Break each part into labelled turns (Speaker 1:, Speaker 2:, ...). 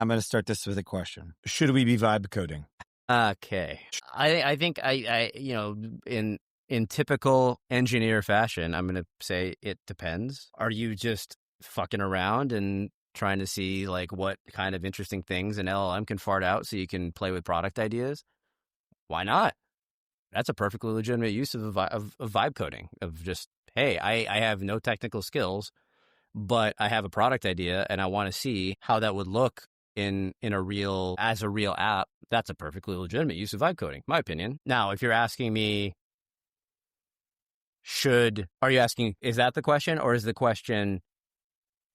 Speaker 1: I'm going to start this with a question. Should we be vibe coding?
Speaker 2: Okay. I think in typical engineer fashion, I'm going to say it depends. Are you just fucking around and trying to see like what kind of interesting things an LLM can fart out so you can play with product ideas? Why not? That's a perfectly legitimate use of vibe coding, of just, hey, I have no technical skills, but I have a product idea and I want to see how that would look as a real app. That's a perfectly legitimate use of vibe coding, my opinion. Now, if you're asking me, are you asking, is that the question? Or is the question,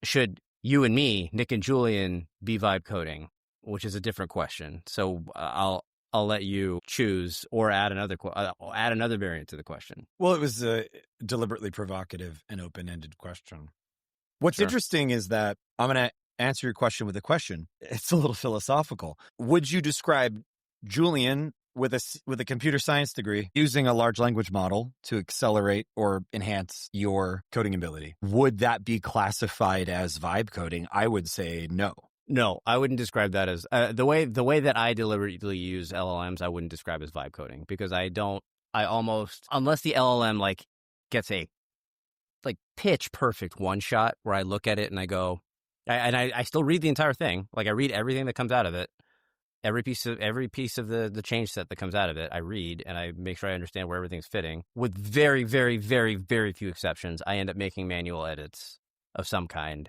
Speaker 2: should you and me, Nick and Julian, be vibe coding? Which is a different question. So I'll let you choose or add another variant to the question.
Speaker 1: Well, it was a deliberately provocative and open-ended question. What's interesting is that I'm going to answer your question with a question. It's a little philosophical. Would you describe Julian with a computer science degree using a large language model to accelerate or enhance your coding ability? Would that be classified as vibe coding? I would say no.
Speaker 2: No, I wouldn't describe that as the way that I deliberately use LLMs. I wouldn't describe as vibe coding because unless the LLM like gets a like pitch perfect one shot where I look at it and I go, I still read the entire thing. Like I read everything that comes out of it. Every piece of the change set that comes out of it, I read and I make sure I understand where everything's fitting. With very, very, very, very few exceptions, I end up making manual edits of some kind,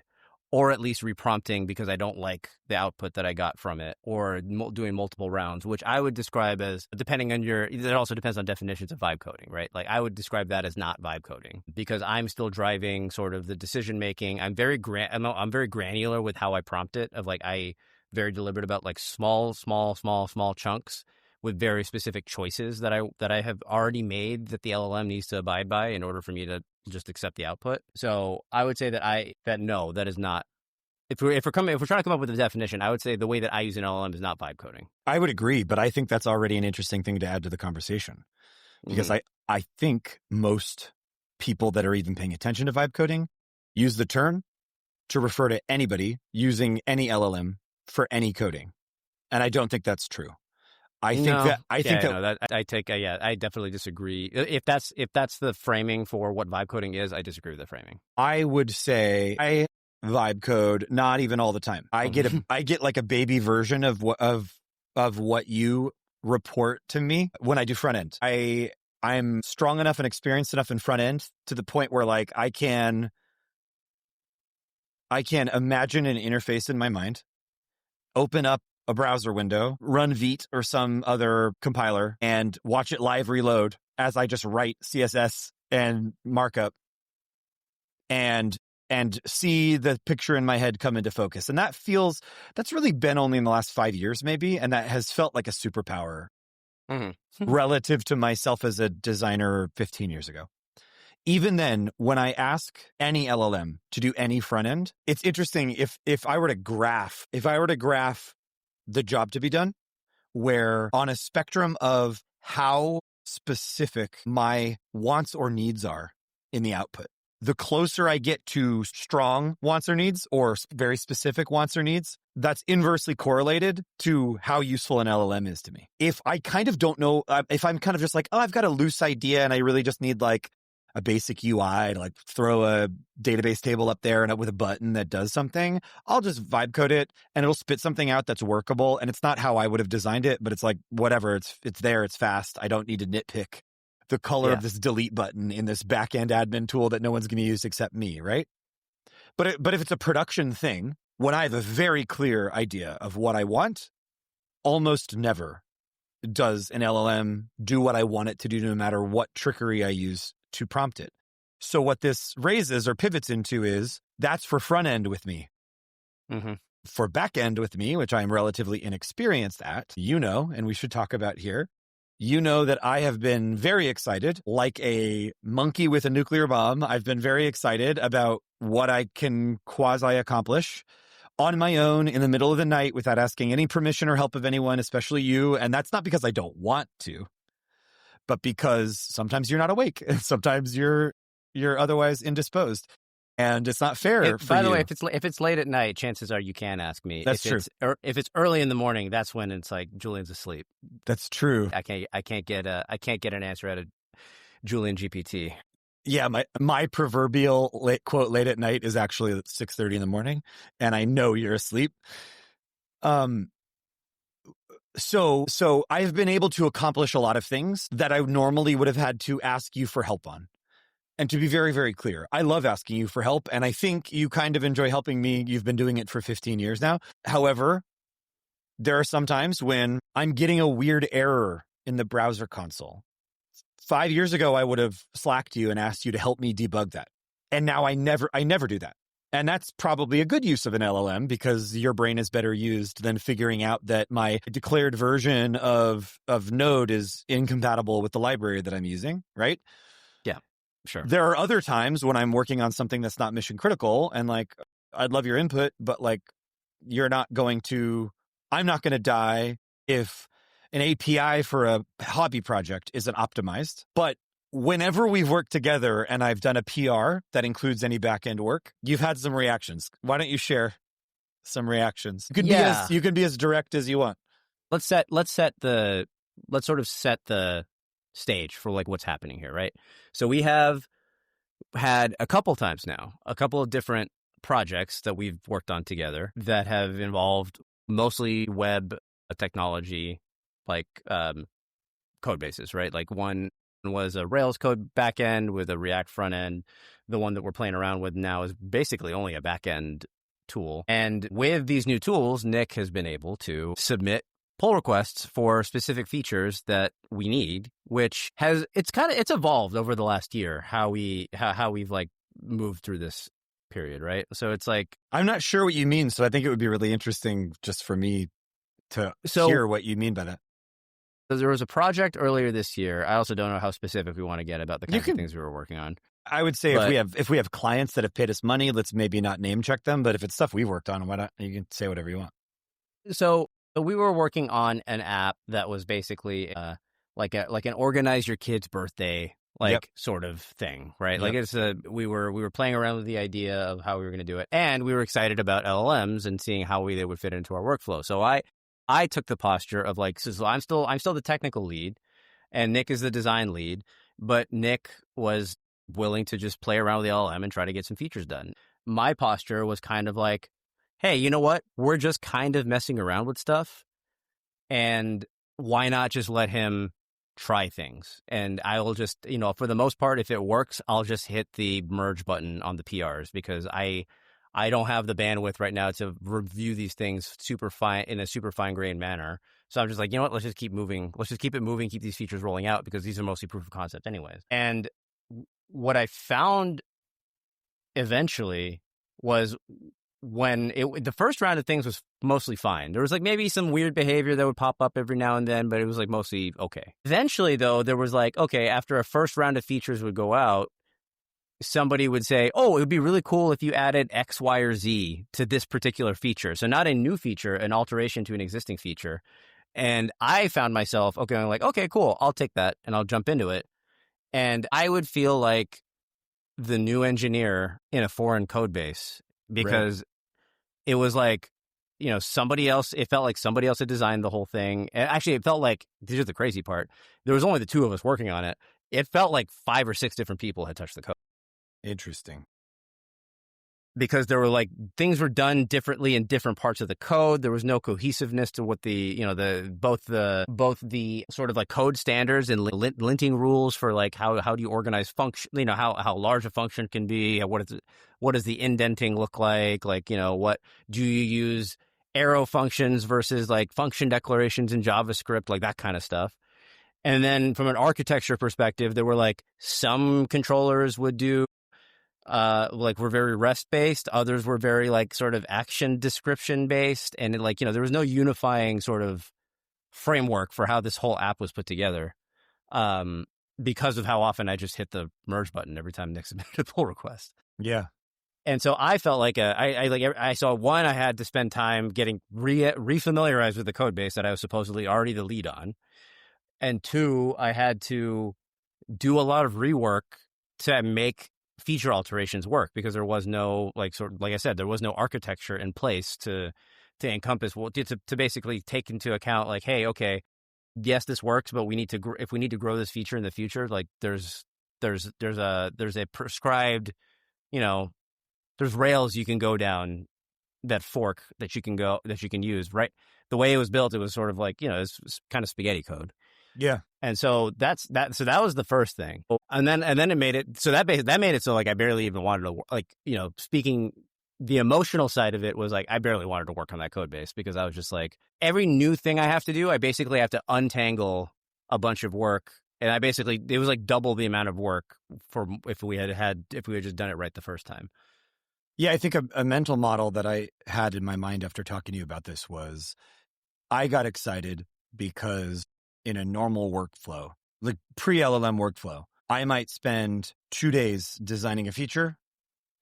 Speaker 2: or at least reprompting because I don't like the output that I got from it, or doing multiple rounds, which I would describe as, it also depends on definitions of vibe coding, right? Like I would describe that as not vibe coding because I'm still driving sort of the decision making. I'm very granular with how I prompt it, of like I very deliberate about like small chunks with very specific choices that I have already made that the LLM needs to abide by in order for me to just accept the output. So I would say that is not. If we're trying to come up with a definition, I would say the way that I use an LLM is not vibe coding.
Speaker 1: I would agree, but I think that's already an interesting thing to add to the conversation because I think most people that are even paying attention to vibe coding use the term to refer to anybody using any LLM for any coding, and I don't think that's true. I definitely disagree. If that's the framing for what vibe coding is, I disagree with the framing. I would say I vibe code not even all the time. I get like a baby version of what you report to me when I do front end. I'm strong enough and experienced enough in front end to the point where like I can imagine an interface in my mind, open up a browser window, run Vite or some other compiler, and watch it live reload as I just write CSS and markup and see the picture in my head come into focus. And that's really been only in the last 5 years maybe, and that has felt like a superpower relative to myself as a designer 15 years ago. Even then, when I ask any LLM to do any front end, it's interesting if I were to graph the job to be done, where on a spectrum of how specific my wants or needs are in the output, the closer I get to strong wants or needs or very specific wants or needs, that's inversely correlated to how useful an LLM is to me. If I kind of don't know, if I'm kind of just like, oh, I've got a loose idea and I really just need like a basic UI to like throw a database table up there and with a button that does something, I'll just vibe code it and it'll spit something out that's workable. And it's not how I would have designed it, but it's like, whatever, it's there, it's fast. I don't need to nitpick the color of this delete button in this back-end admin tool that no one's going to use except me, right? But if it's a production thing, when I have a very clear idea of what I want, almost never does an LLM do what I want it to do, no matter what trickery I use to prompt it. So what this raises or pivots into is that's for front end with me. Mm-hmm. For back end with me, which I'm relatively inexperienced at, and we should talk about here, that I have been very excited, like a monkey with a nuclear bomb. I've been very excited about what I can quasi-accomplish on my own in the middle of the night without asking any permission or help of anyone, especially you. And that's not because I don't want to, but because sometimes you're not awake and sometimes you're otherwise indisposed. And it's not fair for
Speaker 2: by the
Speaker 1: you.
Speaker 2: way, if it's late at night, chances are you can ask me.
Speaker 1: That's true.
Speaker 2: If it's early in the morning, that's when it's like Julian's asleep.
Speaker 1: That's true.
Speaker 2: I can't get an answer out of Julian GPT.
Speaker 1: Yeah, my proverbial late at night is actually 6:30 in the morning, and I know you're asleep. So I've been able to accomplish a lot of things that I normally would have had to ask you for help on. And to be very, very clear, I love asking you for help, and I think you kind of enjoy helping me. You've been doing it for 15 years now. However, there are some times when I'm getting a weird error in the browser console. 5 years ago, I would have slacked you and asked you to help me debug that. And now I never do that. And that's probably a good use of an LLM because your brain is better used than figuring out that my declared version of Node is incompatible with the library that I'm using, right?
Speaker 2: Yeah, sure.
Speaker 1: There are other times when I'm working on something that's not mission critical and like, I'd love your input, but like, I'm not going to die if an API for a hobby project isn't optimized. But whenever we've worked together and I've done a PR that includes any back-end work, you've had some reactions. Why don't you share some reactions? You can be as direct as you want.
Speaker 2: Let's sort of set the stage for like what's happening here, right? So we have had a couple times now, a couple of different projects that we've worked on together that have involved mostly web technology, like code bases, right? Like one was a Rails code backend with a React front end. The one that we're playing around with now is basically only a backend tool. And with these new tools, Nick has been able to submit pull requests for specific features that we need, which it's evolved over the last year how we've like moved through this period, right? So it's like,
Speaker 1: I'm not sure what you mean, so I think it would be really interesting just for me to hear what you mean by that.
Speaker 2: So there was a project earlier this year. I also don't know how specific we want to get about the kinds of things we were working on.
Speaker 1: I would say if we have clients that have paid us money, let's maybe not name check them. But if it's stuff we worked on, why not? You can say whatever you want.
Speaker 2: So we were working on an app that was basically like an organize your kid's birthday sort of thing, right? Yep. Like we were playing around with the idea of how we were going to do it, and we were excited about LLMs and seeing how they would fit into our workflow. So I took the posture of like, so I'm still the technical lead, and Nick is the design lead, but Nick was willing to just play around with the LLM and try to get some features done. My posture was kind of like, hey, you know what? We're just kind of messing around with stuff, and why not just let him try things? And I will just, for the most part, if it works, I'll just hit the merge button on the PRs because I don't have the bandwidth right now to review these things in a super fine-grained manner. So I'm just like, you know what? Let's just keep moving. Let's just keep it moving, keep these features rolling out because these are mostly proof of concept anyways. And what I found eventually was when the first round of things was mostly fine. There was like maybe some weird behavior that would pop up every now and then, but it was like mostly okay. Eventually, though, there was like, okay, after a first round of features would go out, somebody would say, oh, it would be really cool if you added X, Y, or Z to this particular feature. So not a new feature, an alteration to an existing feature. And I found myself, okay, cool, I'll take that and I'll jump into it. And I would feel like the new engineer in a foreign code base because it was like, somebody else, it felt like somebody else had designed the whole thing. And actually, it felt like, this is the crazy part, there was only the two of us working on it. It felt like 5 or 6 different people had touched the code.
Speaker 1: Interesting.
Speaker 2: Because there were like things were done differently in different parts of the code. There was no cohesiveness to what both the sort of like code standards and linting rules for like how do you organize function, how large a function can be, what does the indenting look like, what do you use arrow functions versus like function declarations in JavaScript, like that kind of stuff. And then from an architecture perspective, there were like some controllers would do were very REST based. Others were very like sort of action description based. And there was no unifying sort of framework for how this whole app was put together. Because of how often I just hit the merge button every time Nick submitted a pull request.
Speaker 1: Yeah.
Speaker 2: And so I felt like I saw one, I had to spend time getting refamiliarized with the code base that I was supposedly already the lead on. And 2, I had to do a lot of rework to make feature alterations work, because there was no, like, sort of, like I said, there was no architecture in place to encompass, well, to basically take into account, like, hey, okay, yes, this works, but we need to if we need to grow this feature in the future, like there's a prescribed, you know, there's rails you can go down, that fork that you can use, right? The way it was built, it was sort of like, it's kind of spaghetti code.
Speaker 1: Yeah.
Speaker 2: And so so that was the first thing. And then it made it so that made it so, like, I barely even wanted to, like, speaking, the emotional side of it was like, I barely wanted to work on that code base, because I was just like, every new thing I have to do, I basically have to untangle a bunch of work. And it was like double the amount of work for if we had just done it right the first time.
Speaker 1: Yeah, I think a mental model that I had in my mind after talking to you about this was, I got excited because in a normal workflow, like pre-LLM workflow, I might spend 2 days designing a feature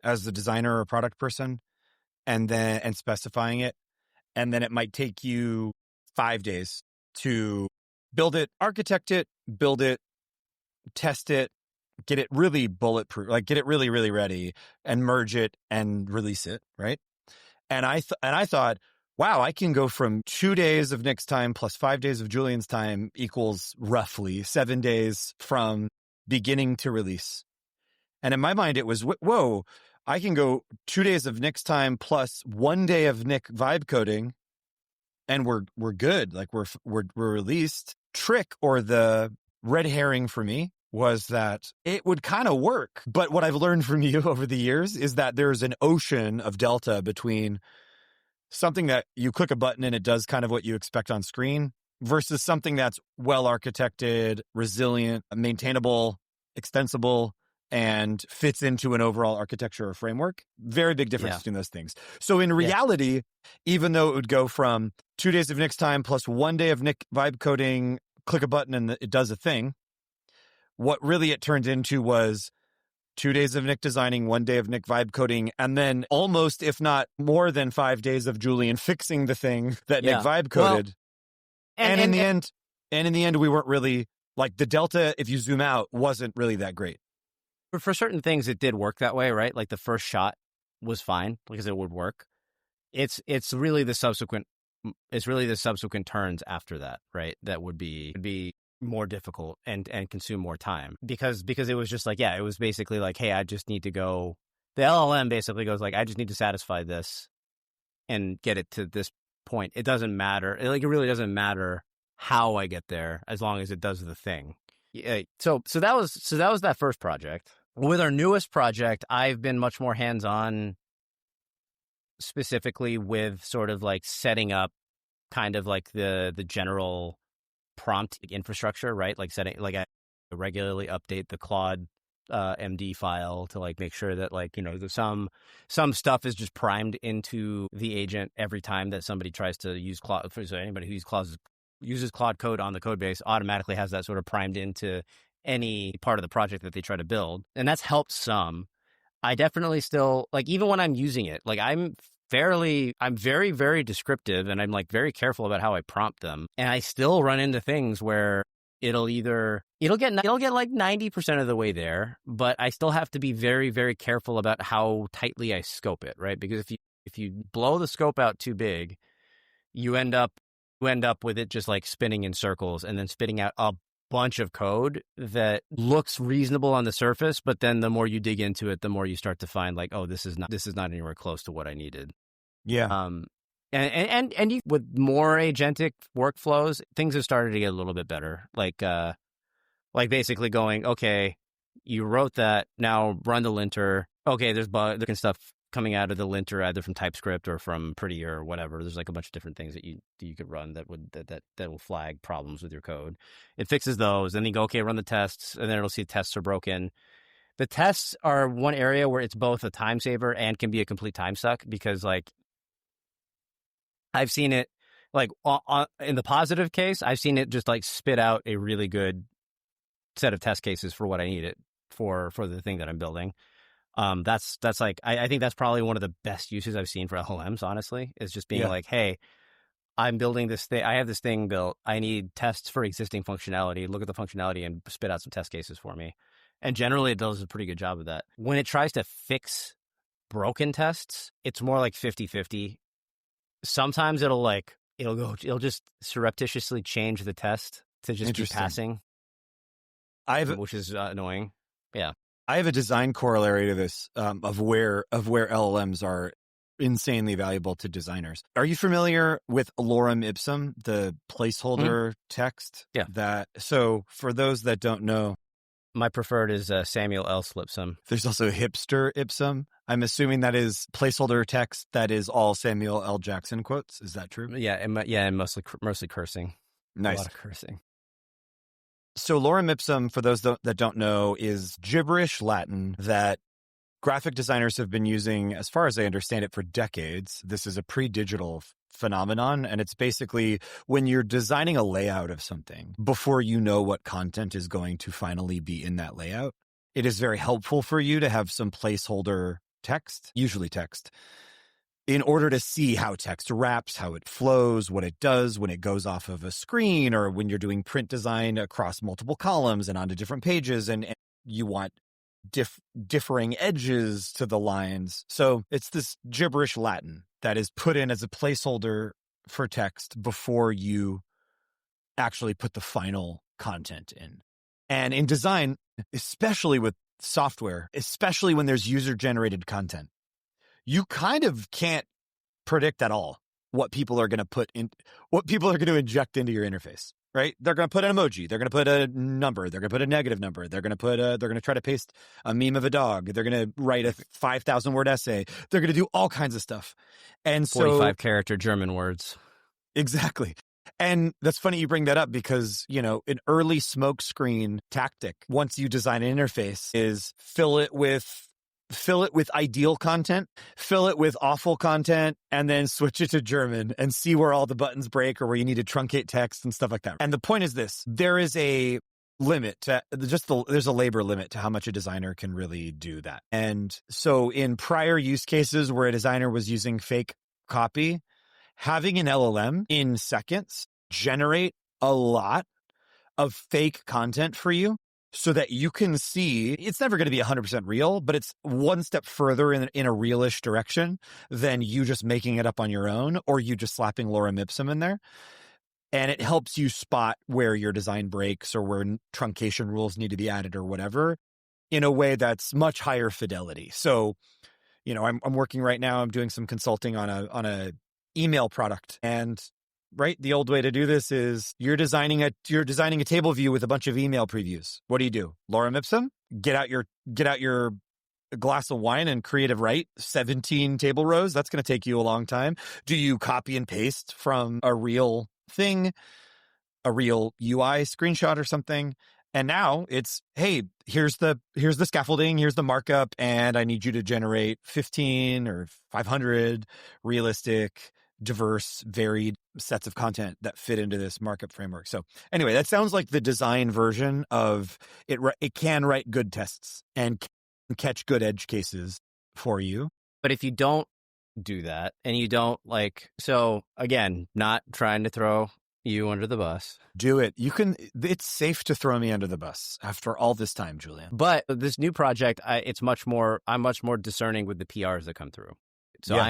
Speaker 1: as the designer or product person, and specifying it. And then it might take you 5 days to build it, architect it, build it, test it, get it really bulletproof, like get it really, really ready, and merge it and release it, right? And I thought, wow, I can go from 2 days of Nick's time plus 5 days of Julian's time equals roughly 7 days from beginning to release. And in my mind, it was, whoa, I can go 2 days of Nick's time plus 1 day of Nick vibe coding, and we're good. Like we're released. Trick, or the red herring for me, was that it would kind of work. But what I've learned from you over the years is that there's an ocean of delta between something that you click a button and it does kind of what you expect on screen, versus something that's well architected, resilient, maintainable, extensible, and fits into an overall architecture or framework. Very big difference between those things. So in reality, even though it would go from 2 days of Nick's time plus 1 day of Nick vibe coding, click a button and it does a thing, what really it turned into was 2 days of Nick designing, 1 day of Nick vibe coding, and then almost, if not more than 5 days of Julian fixing the thing that Nick vibe coded. Well, and in the end, we weren't really, like, the delta, if you zoom out, wasn't really that great.
Speaker 2: For certain things, it did work that way, right? Like the first shot was fine because it would work. It's really the subsequent turns after that, right? That would be more difficult and consume more time, because it was just like, it was basically like, hey, I just need to go. The LLM basically goes like, I just need to satisfy this and get it to this point. It doesn't matter. It really doesn't matter how I get there, as long as it does the thing. So that was that first project. With our newest project, I've been much more hands-on, specifically with sort of like setting up kind of like the general prompt infrastructure, right? Like I regularly update the Claude MD file to like make sure that, like, there's some stuff is just primed into the agent every time that somebody tries to use Claude. So anybody who uses Claude code on the code base automatically has that sort of primed into any part of the project that they try to build. And that's helped some. I definitely still, like, even when I'm using it, like I'm very, very descriptive, and I'm like very careful about how I prompt them. And I still run into things where it'll get like 90% of the way there, but I still have to be very, very careful about how tightly I scope it, right? Because if you blow the scope out too big, you end up with it just like spinning in circles and then spitting out a bunch of code that looks reasonable on the surface, but then the more you dig into it, the more you start to find like, oh, this is not anywhere close to what I needed.
Speaker 1: Yeah.
Speaker 2: And with more agentic workflows, things have started to get a little bit better. Like basically going, okay, you wrote that, now run the linter. Okay, there's stuff coming out of the linter, either from TypeScript or from Pretty or whatever. There's like a bunch of different things that you could run that will flag problems with your code. It fixes those, and then you go, okay, run the tests, and then it'll see tests are broken. The tests are one area where it's both a time saver and can be a complete time suck, because like I've seen it, like in the positive case, I've seen it just like spit out a really good set of test cases for what I need it for the thing that I'm building. That's like, I think that's probably one of the best uses I've seen for LLMs, honestly, is just being like, hey, I'm building this thing. I have this thing built. I need tests for existing functionality. Look at the functionality and spit out some test cases for me. And generally it does a pretty good job of that. When it tries to fix broken tests, it's more like 50-50. Sometimes it'll just surreptitiously change the test to just be passing, which is annoying. Yeah.
Speaker 1: I have a design corollary to this of where LLMs are insanely valuable to designers. Are you familiar with lorem ipsum, the placeholder text?
Speaker 2: Yeah.
Speaker 1: So for those that don't know,
Speaker 2: my preferred is Samuel L. Slipsum.
Speaker 1: There's also hipster ipsum. I'm assuming that is placeholder text that is all Samuel L. Jackson quotes. Is that true?
Speaker 2: Yeah, and mostly cursing.
Speaker 1: Nice.
Speaker 2: A lot of cursing.
Speaker 1: So lorem ipsum, for those that don't know, is gibberish Latin that graphic designers have been using, as far as I understand it, for decades. This is a pre-digital phenomenon, and it's basically when you're designing a layout of something, before you know what content is going to finally be in that layout, it is very helpful for you to have some placeholder text, usually text, in order to see how text wraps, how it flows, what it does when it goes off of a screen, or when you're doing print design across multiple columns and onto different pages, and you want differing edges to the lines. So it's this gibberish Latin that is put in as a placeholder for text before you actually put the final content in. And in design, especially with software, especially when there's user-generated content, you kind of can't predict at all what people are going to inject into your interface, right? They're going to put an emoji. They're going to put a number. They're going to put a negative number. They're going to try to paste a meme of a dog. They're going to write a 5,000 word essay. They're going to do all kinds of stuff. And
Speaker 2: 45 character German words.
Speaker 1: Exactly. And that's funny you bring that up because, an early smokescreen tactic, once you design an interface, is fill it with ideal content, fill it with awful content, and then switch it to German and see where all the buttons break or where you need to truncate text and stuff like that. And the point is this: there is a limit to there's a labor limit to how much a designer can really do that. And so in prior use cases where a designer was using fake copy, having an LLM in seconds generate a lot of fake content for you, so that you can see it's never going to be 100% real, but it's one step further in a realish direction than you just making it up on your own or you just slapping lorem ipsum in there. And it helps you spot where your design breaks or where truncation rules need to be added or whatever in a way that's much higher fidelity. So, I'm working right now. I'm doing some consulting on a email product, and right, the old way to do this is you're designing a table view with a bunch of email previews. What do? Lorem ipsum? Get out your glass of wine and creative write 17 table rows. That's going to take you a long time. Do you copy and paste from a real thing, a real UI screenshot or something? And now it's, hey, here's the scaffolding, here's the markup, and I need you to generate 15 or 500 realistic, diverse, varied sets of content that fit into this markup framework. So anyway, that sounds like the design version of it. It can write good tests and catch good edge cases for you.
Speaker 2: But if you don't do that and you don't so again, not trying to throw you under the bus.
Speaker 1: Do it. It's safe to throw me under the bus after all this time, Julian.
Speaker 2: But this new project, I'm much more discerning with the PRs that come through. So yeah.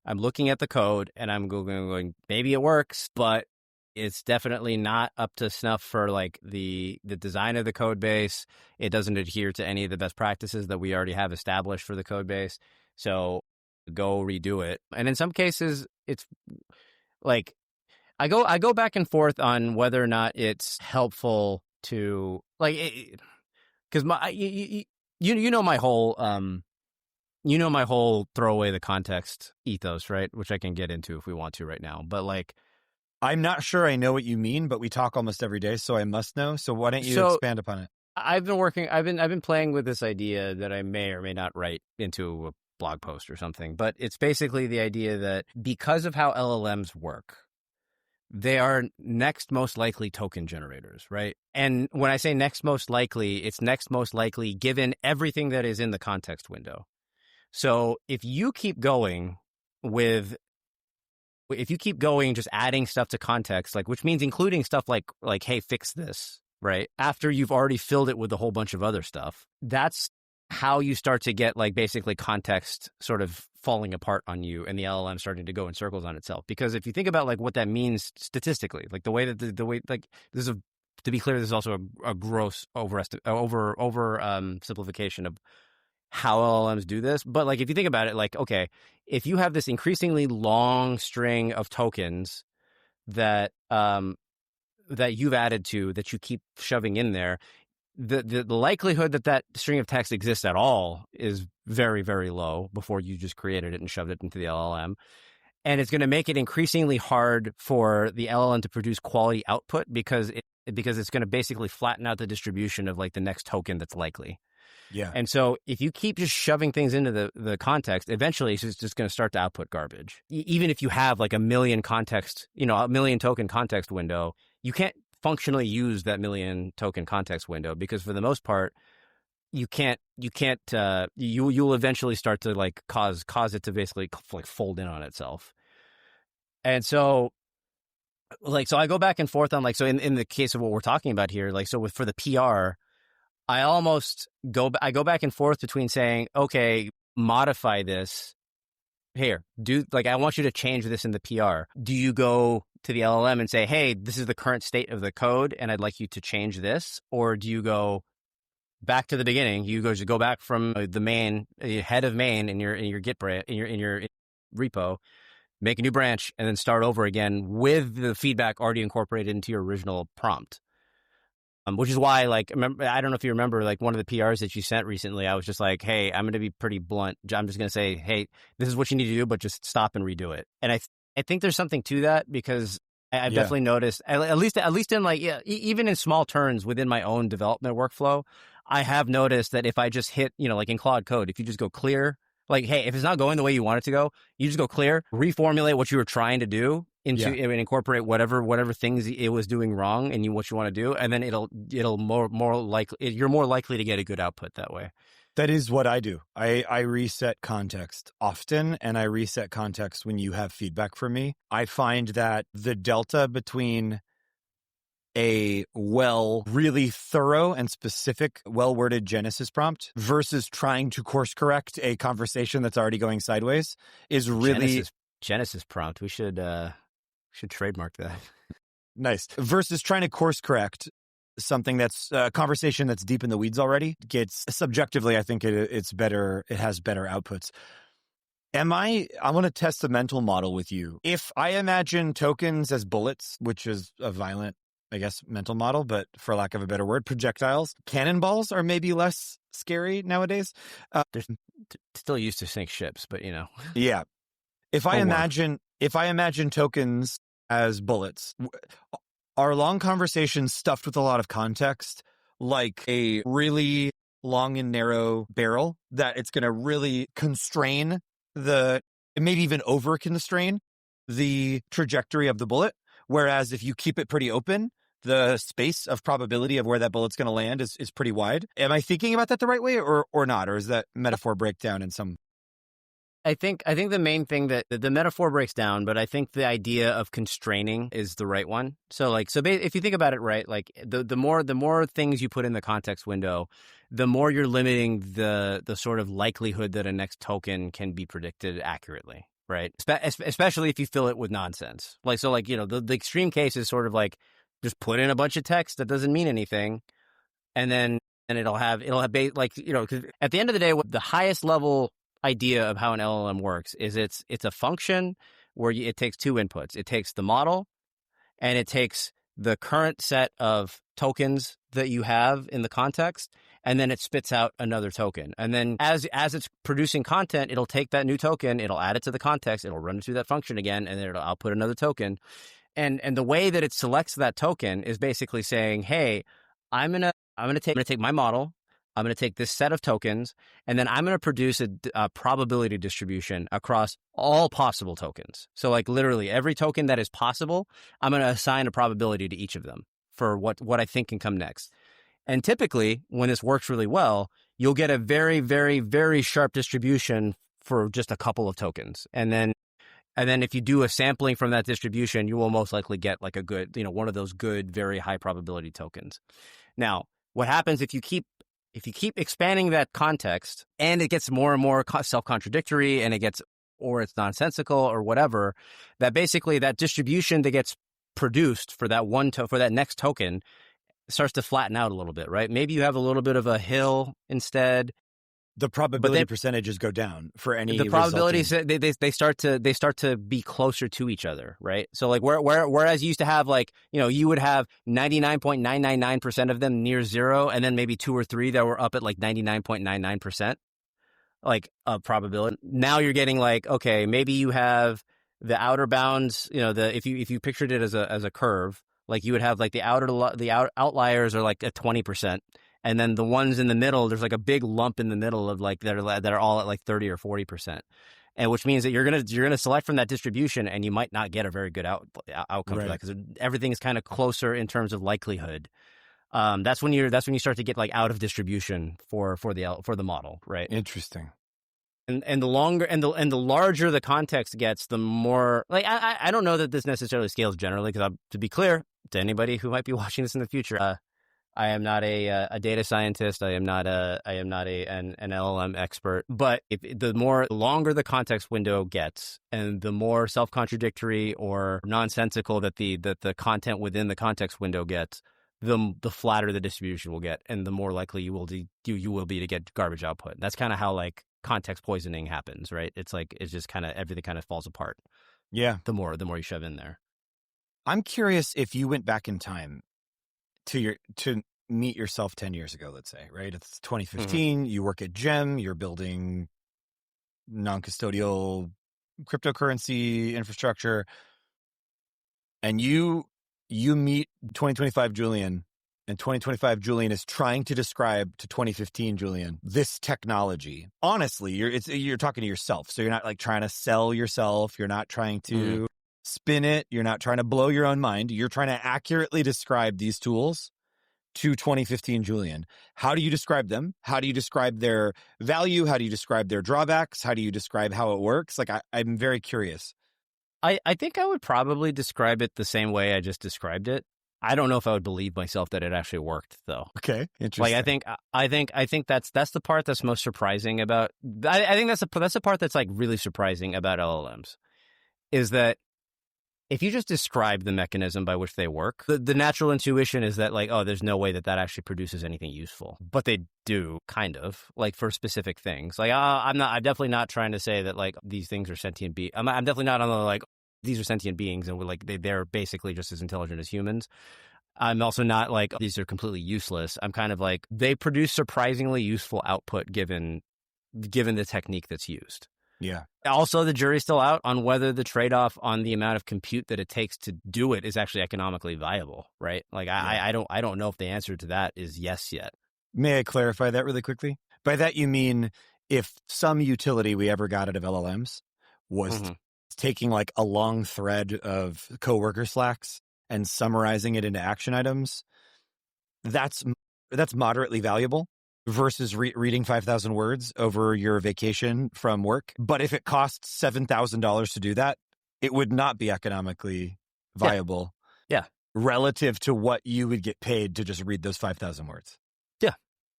Speaker 2: I'm looking at the code and I'm going, maybe it works, but it's definitely not up to snuff for the design of the code base. It doesn't adhere to any of the best practices that we already have established for the code base. So go redo it. And in some cases, it's I go back and forth on whether or not it's helpful to because my whole throw away the context ethos, right? Which I can get into if we want to right now. But
Speaker 1: I'm not sure I know what you mean, but we talk almost every day, so I must know. So why don't you expand upon it?
Speaker 2: I've been playing with this idea that I may or may not write into a blog post or something. But it's basically the idea that because of how LLMs work, they are next most likely token generators, right? And when I say next most likely, it's next most likely given everything that is in the context window. So if you keep going just adding stuff to context, which means including stuff like, hey, fix this, right? After you've already filled it with a whole bunch of other stuff. That's how you start to get like basically context sort of falling apart on you and the LLM starting to go in circles on itself. Because if you think about like what that means statistically, like the way that the way like this is to be clear, this is also a gross simplification of how LLMs do this. But like if you think about it, like okay, if you have this increasingly long string of tokens that that you've added to that you keep shoving in there, the likelihood that that string of text exists at all is very, very low before you just created it and shoved it into the LLM. And it's going to make it increasingly hard for the LLM to produce quality output because it's going to basically flatten out the distribution of like the next token that's likely.
Speaker 1: Yeah.
Speaker 2: And so if you keep just shoving things into the context, eventually it's just going to start to output garbage. Even if you have like a million token context window, you can't functionally use that million token context window because for the most part, you'll eventually start to like cause it to basically like fold in on itself. And so like, so I go back and forth on like, so in the case of what we're talking about here, like, so for the PR, I go back and forth between saying, okay, modify this here, I want you to change this in the PR. Do you go to the LLM and say, hey, this is the current state of the code and I'd like you to change this? Or do you go back to the beginning? You go back from the main head of main in your Git branch, in your repo, make a new branch and then start over again with the feedback already incorporated into your original prompt. Which is why, like, I don't know if you remember, like, one of the PRs that you sent recently, I was just like, hey, I'm going to be pretty blunt. I'm just going to say, hey, this is what you need to do, but just stop and redo it. And I think there's something to that because I've definitely noticed, at least in like, even in small turns within my own development workflow, I have noticed that if I just hit, like in Claude Code, if you just go clear, like, hey, if it's not going the way you want it to go, you just go clear, reformulate what you were trying to do into and incorporate whatever things it was doing wrong and what you want to do, and then it'll more likely you're more likely to get a good output that way.
Speaker 1: That is what I do. I reset context often, and I reset context when you have feedback from me. I find that the delta between a really thorough and specific, well-worded Genesis prompt versus trying to course correct a conversation that's already going sideways is really
Speaker 2: Genesis prompt. We should trademark that.
Speaker 1: Nice. Versus trying to course correct something that's a conversation that's deep in the weeds already gets subjectively, I think it's better. It has better outputs. I want to test the mental model with you. If I imagine tokens as bullets, which is a violent, I guess, mental model, but for lack of a better word, projectiles, cannonballs are maybe less scary nowadays.
Speaker 2: They're still used to sink ships, but
Speaker 1: Yeah. If I imagine tokens as bullets, are long conversations stuffed with a lot of context, like a really long and narrow barrel that it's going to really constrain maybe even over constrain the trajectory of the bullet. Whereas if you keep it pretty open, the space of probability of where that bullet's going to land is pretty wide. Am I thinking about that the right way or not? Or is that metaphor breakdown in some?
Speaker 2: I think the main thing that the metaphor breaks down, but I think the idea of constraining is the right one. So if you think about it, right, like the more things you put in the context window, the more you're limiting the sort of likelihood that a next token can be predicted accurately, right? Especially if you fill it with nonsense. The extreme case is sort of like just put in a bunch of text that doesn't mean anything, and then it'll have because at the end of the day, what the highest level idea of how an LLM works is it's a function where it takes two inputs. It takes the model and it takes the current set of tokens that you have in the context, and then it spits out another token. And then as it's producing content, it'll take that new token, it'll add it to the context, it'll run it through that function again, and then it'll output another token. And the way that it selects that token is basically saying, hey, I'm gonna take my model, I'm going to take this set of tokens, and then I'm going to produce a probability distribution across all possible tokens. So like literally every token that is possible, I'm going to assign a probability to each of them for what I think can come next. And typically when this works really well, you'll get a very, very, very sharp distribution for just a couple of tokens. And then And then if you do a sampling from that distribution, you will most likely get like a good, one of those good, very high probability tokens. Now, what happens if you keep expanding that context and it gets more and more self-contradictory and or it's nonsensical or whatever, that basically that distribution that gets produced for that for that next token starts to flatten out a little bit, right? Maybe you have a little bit of a hill instead.
Speaker 1: The probability percentages go down for any.
Speaker 2: The probabilities they start to be closer to each other, right? So like whereas you used to have like you would have 99.999% of them near zero, and then maybe 2 or 3 that were up at like 99.99%, like a probability. Now you're getting like, okay, maybe you have the outer bounds. If you pictured it as a curve, like you would have like the outliers are like at 20%. And then the ones in the middle, there's like a big lump in the middle of like that are all at like 30 or 40%, and which means that you're gonna select from that distribution, and you might not get a very good outcome for that because everything is kind of closer in terms of likelihood. That's when you start to get like out of distribution for the model, right?
Speaker 1: Interesting.
Speaker 2: And the longer and the larger the context gets, the more like I don't know that this necessarily scales generally, because to be clear to anybody who might be watching this in the future. I am not a data scientist. I am not an LLM expert. But the longer the context window gets, and the more self-contradictory or nonsensical that the content within the context window gets, the flatter the distribution will get, and the more likely you will be to get garbage output. That's kind of how like context poisoning happens, right? It's like it's just kind of everything kind of falls apart.
Speaker 1: Yeah.
Speaker 2: The more you shove in there.
Speaker 1: I'm curious if you went back in time to meet yourself 10 years ago, let's say, right? It's 2015. You work at Gem. You're building non-custodial cryptocurrency infrastructure, and you meet 2025 Julian, and 2025 Julian is trying to describe to 2015 Julian this technology. Honestly, you're talking to yourself, so you're not like trying to sell yourself. You're not trying to spin it. You're not trying to blow your own mind. You're trying to accurately describe these tools to 2015 Julian. How do you describe them? How do you describe their value? How do you describe their drawbacks? How do you describe how it works? Like, I'm very curious.
Speaker 2: I think I would probably describe it the same way I just described it. I don't know if I would believe myself that it actually worked, though.
Speaker 1: Okay, interesting.
Speaker 2: Like I think that's the part that's most surprising about. I think that's the part that's like really surprising about LLMs, is that if you just describe the mechanism by which they work, the natural intuition is that like, oh, there's no way that actually produces anything useful. But they do, kind of, like for specific things. Like I'm definitely not trying to say that like these things are sentient beings. I'm definitely not on the like these are sentient beings and we're like they're basically just as intelligent as humans. I'm also not like these are completely useless. I'm kind of like they produce surprisingly useful output given the technique that's used.
Speaker 1: Yeah.
Speaker 2: Also, the jury's still out on whether the trade-off on the amount of compute that it takes to do it is actually economically viable, right? Like, I don't know if the answer to that is yes yet.
Speaker 1: May I clarify that really quickly? By that you mean if some utility we ever got out of LLMs was taking like a long thread of coworker slacks and summarizing it into action items, that's moderately valuable versus reading 5,000 words over your vacation from work. But if it costs $7,000 to do that, it would not be economically viable.
Speaker 2: Yeah.
Speaker 1: Relative to what you would get paid to just read those 5,000 words.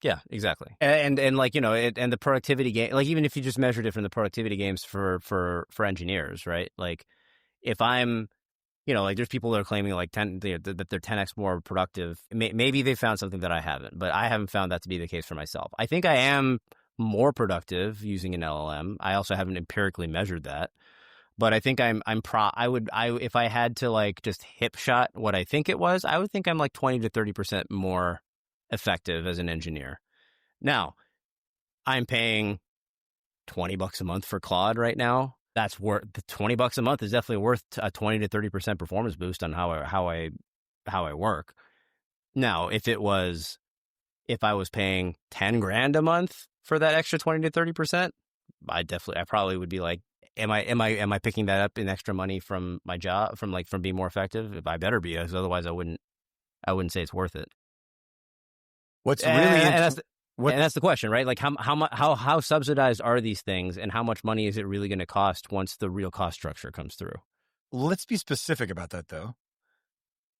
Speaker 2: Yeah, exactly. And like, and the productivity game, like even if you just measured it from the productivity games for engineers, right? Like if I'm, like there's people that are claiming like that they're 10x more productive. Maybe they found something that I haven't, but I haven't found that to be the case for myself. I think I am more productive using an LLM. I also haven't empirically measured that, but I think if I had to like just hip shot what I think it was, I would think I'm like 20 to 30% more effective as an engineer. Now, I'm paying $20 a month for Claude right now. That's worth the $20 a month is definitely worth a 20 to 30% performance boost on how I work. Now, if I was paying $10,000 a month for that extra 20 to 30%, I probably would be like, am I picking that up in extra money from my job, from being more effective? If I better be, because otherwise I wouldn't say it's worth it.
Speaker 1: What's really
Speaker 2: And that's the question, right? Like how subsidized are these things, and how much money is it really going to cost once the real cost structure comes through?
Speaker 1: Let's be specific about that, though.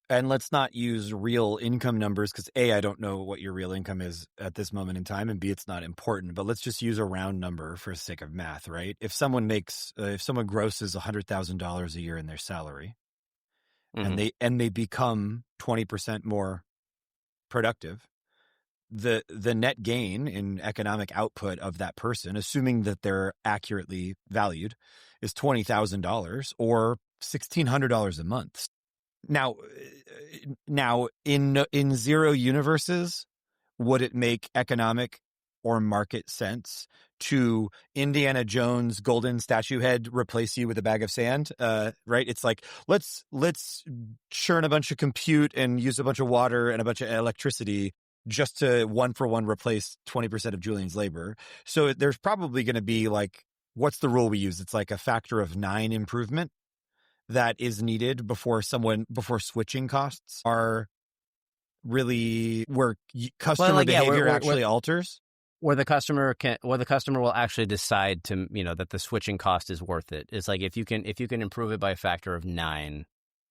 Speaker 1: And let's not use real income numbers because A, I don't know what your real income is at this moment in time, and B, it's not important. But let's just use a round number for the sake of math, right? If someone grosses $100,000 a year in their salary,
Speaker 2: Mm-hmm.
Speaker 1: and they become 20% more productive, the net gain in economic output of that person, assuming that they're accurately valued, is $20,000 or $1,600 a month. Now, in zero universes, would it make economic or market sense to Indiana Jones golden statue head replace you with a bag of sand? Right? It's like let's churn a bunch of compute and use a bunch of water and a bunch of electricity just to 1-for-1 replace 20% of Julian's labor. So there's probably going to be like, what's the rule we use? It's like a factor of 9 improvement that is needed before switching costs are really where customer behavior actually alters.
Speaker 2: Where the customer will actually decide to, that the switching cost is worth it. It's like if you can improve it by a factor of 9.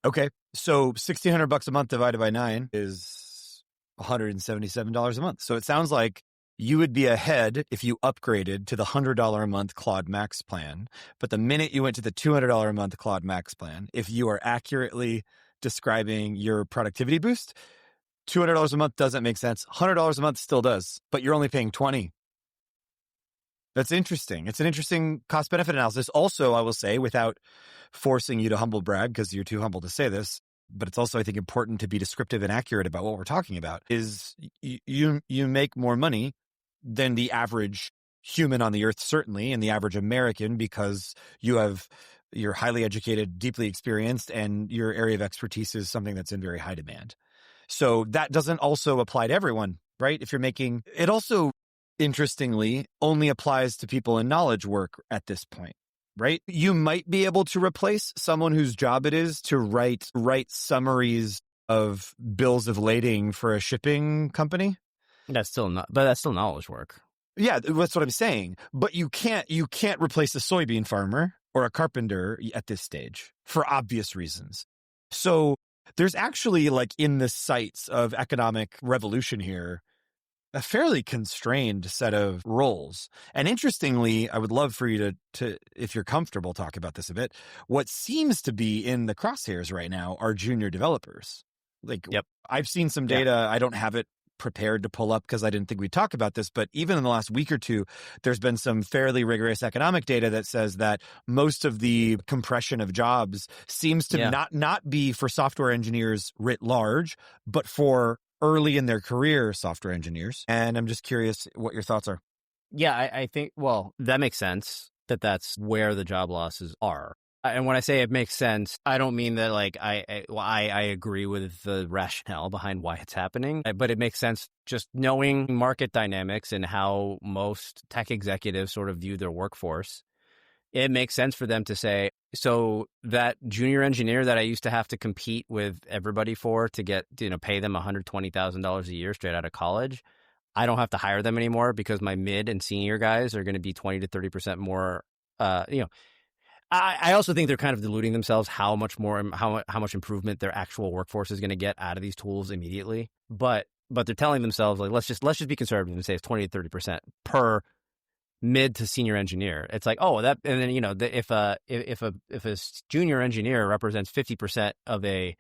Speaker 1: Okay. So $1,600 a month divided by 9 is $177 a month. So it sounds like you would be ahead if you upgraded to the $100 a month Claude Max plan. But the minute you went to the $200 a month Claude Max plan, if you are accurately describing your productivity boost, $200 a month doesn't make sense. $100 a month still does, but you're only paying $20. That's interesting. It's an interesting cost benefit analysis. Also, I will say, without forcing you to humble brag, because you're too humble to say this, but it's also, I think, important to be descriptive and accurate about what we're talking about, is you make more money than the average human on the earth, certainly, and the average American, because you're highly educated, deeply experienced, and your area of expertise is something that's in very high demand. So that doesn't also apply to everyone, right? If you're making it, also, interestingly, only applies to people in knowledge work at this point, right? You might be able to replace someone whose job it is to write summaries of bills of lading for a shipping company.
Speaker 2: That's still knowledge work.
Speaker 1: Yeah, that's what I'm saying. But you can't replace a soybean farmer or a carpenter at this stage for obvious reasons. So there's actually, like, in the sights of economic revolution here, a fairly constrained set of roles. And interestingly, I would love for you to, if you're comfortable, talk about this a bit. What seems to be in the crosshairs right now are junior developers. Like,
Speaker 2: yep.
Speaker 1: I've seen some data. Yeah. I don't have it prepared to pull up because I didn't think we'd talk about this, but even in the last week or two, there's been some fairly rigorous economic data that says that most of the compression of jobs seems to not be for software engineers writ large, but for early in their career software engineers. And I'm just curious what your thoughts are.
Speaker 2: Yeah, I think, well, that makes sense that's where the job losses are. And when I say it makes sense, I don't mean that like I agree with the rationale behind why it's happening, but it makes sense just knowing market dynamics and how most tech executives sort of view their workforce. It makes sense for them to say, so that junior engineer that I used to have to compete with everybody for to get, pay them $120,000 a year straight out of college, I don't have to hire them anymore because my mid and senior guys are going to be 20 to 30% more, I also think they're kind of deluding themselves how much improvement their actual workforce is going to get out of these tools immediately. But they're telling themselves, like, let's just be conservative and say it's 20 to 30% per mid to senior engineer. It's like, oh, that, and then if a junior engineer represents 50% of a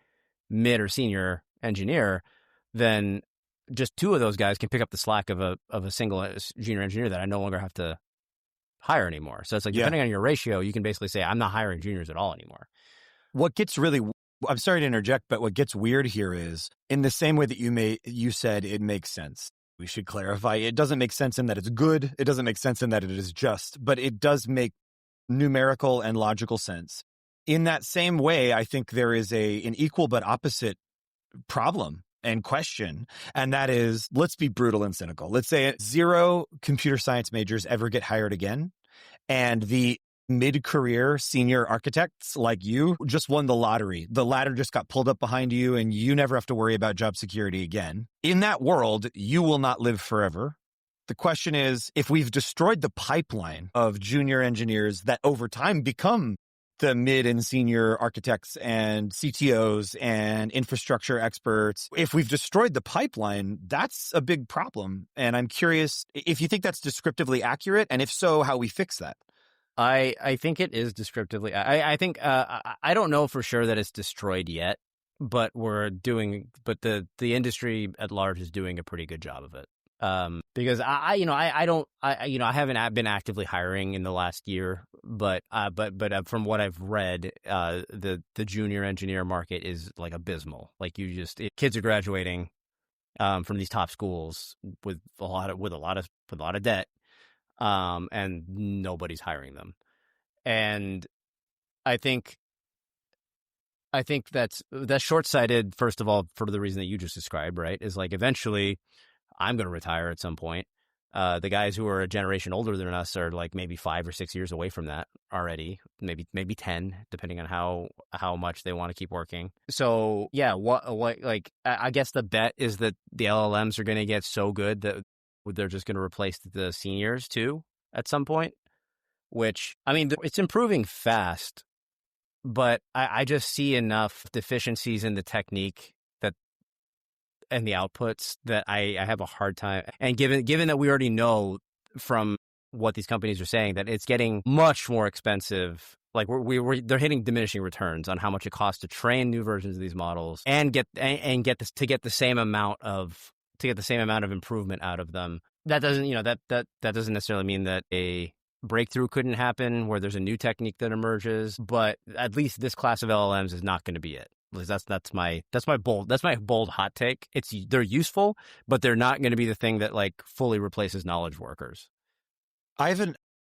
Speaker 2: mid or senior engineer, then just 2 of those guys can pick up the slack of a single junior engineer that I no longer have to hire anymore. So it's like, depending on your ratio, you can basically say, I'm not hiring juniors at all anymore.
Speaker 1: What gets really, I'm sorry to interject, but what gets weird here is, in the same way that you said it makes sense. We should clarify, it doesn't make sense in that it's good. It doesn't make sense in that it is just, but it does make numerical and logical sense. In that same way, I think there is an equal but opposite problem and question, and that is, let's be brutal and cynical. Let's say 0 computer science majors ever get hired again, and the mid-career senior architects like you just won the lottery. The ladder just got pulled up behind you, and you never have to worry about job security again. In that world, you will not live forever. The question is, if we've destroyed the pipeline of junior engineers that over time become the mid and senior architects and CTOs and infrastructure experts, if we've destroyed the pipeline, that's a big problem. And I'm curious if you think that's descriptively accurate, and if so, how we fix that.
Speaker 2: I think it is descriptively. I think I don't know for sure that it's destroyed yet, but the industry at large is doing a pretty good job of it. Because I haven't been actively hiring in the last year, but from what I've read, the junior engineer market is like abysmal. Like kids are graduating from these top schools with a lot of debt, and nobody's hiring them. And I think that's short-sighted, first of all, for the reason that you just described, right? Is like eventually I'm going to retire at some point. The guys who are a generation older than us are like maybe 5 or 6 years away from that already, maybe 10, depending on how much they want to keep working. So yeah, I guess the bet is that the LLMs are going to get so good that they're just going to replace the seniors too at some point. Which, I mean, it's improving fast, but I just see enough deficiencies in the technique and the outputs that I have a hard time. And given that we already know from what these companies are saying that it's getting much more expensive, like they're hitting diminishing returns on how much it costs to train new versions of these models and get the same amount of improvement out of them. That doesn't that doesn't necessarily mean that a breakthrough couldn't happen where there's a new technique that emerges, but at least this class of LLMs is not going to be it. That's my bold hot take. They're useful, but they're not going to be the thing that like fully replaces knowledge workers.
Speaker 1: I have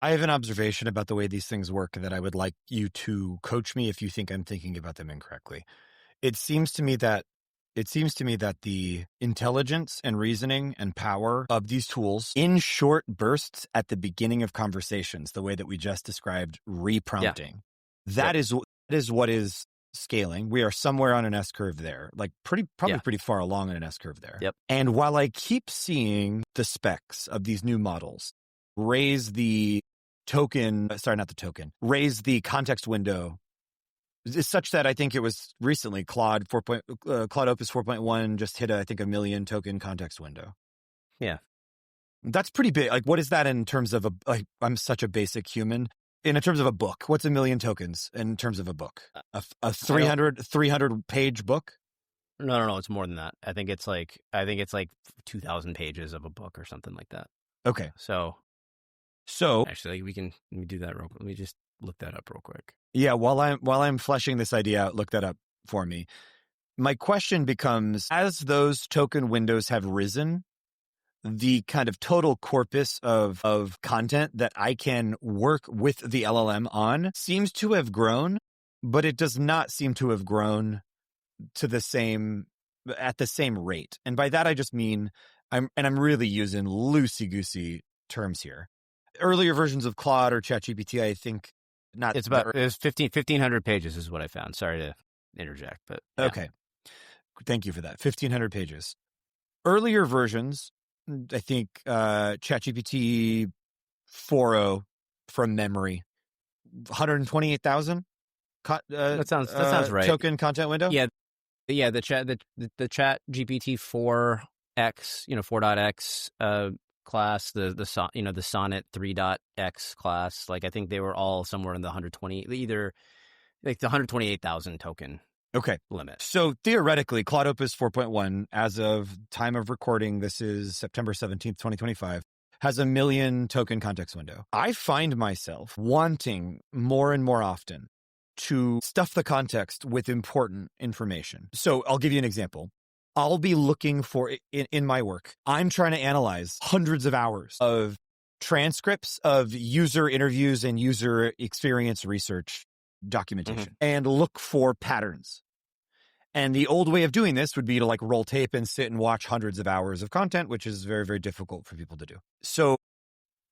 Speaker 1: an observation about the way these things work that I would like you to coach me if you think I'm thinking about them incorrectly. It seems to me that the intelligence and reasoning and power of these tools in short bursts at the beginning of conversations, the way that we just described reprompting, that is what is scaling. We are somewhere on an S-curve there, like pretty far along on an S-curve there.
Speaker 2: Yep.
Speaker 1: And while I keep seeing the specs of these new models raise the context window, is such that I think it was recently Claude Opus 4.1 just hit a million token context window.
Speaker 2: Yeah.
Speaker 1: That's pretty big. Like, what is that in terms of I'm such a basic human. In terms of a book, what's 1 million tokens in terms of a book? A 300 page book?
Speaker 2: No, it's more than that. I think it's like 2,000 pages of a book or something like that.
Speaker 1: Okay.
Speaker 2: So actually let me do that real quick. Let me just look that up real quick.
Speaker 1: Yeah, while I'm fleshing this idea out, look that up for me. My question becomes, as those token windows have risen, the kind of total corpus of content that I can work with the LLM on seems to have grown, but it does not seem to have grown at the same rate. And by that I just mean I'm really using loosey-goosey terms here. Earlier versions of Claude or ChatGPT, I think
Speaker 2: it's 1,500 pages is what I found. Sorry to interject, but yeah.
Speaker 1: Okay. Thank you for that. 1,500 pages. Earlier versions, I think ChatGPT 4.0 from memory, 128,000.
Speaker 2: That sounds right.
Speaker 1: Token content window.
Speaker 2: Yeah. The ChatGPT 4x, 4.x class, the Sonnet 3.x class. Like I think they were all somewhere in the 128,000 token.
Speaker 1: Okay.
Speaker 2: Limit.
Speaker 1: So theoretically, Claude Opus 4.1, as of time of recording, this is September 17th, 2025, has 1 million token context window. I find myself wanting more and more often to stuff the context with important information. So I'll give you an example. I'll be looking for, in my work, I'm trying to analyze hundreds of hours of transcripts of user interviews and user experience research documentation and look for patterns. And the old way of doing this would be to like roll tape and sit and watch hundreds of hours of content, which is very, very difficult for people to do. So,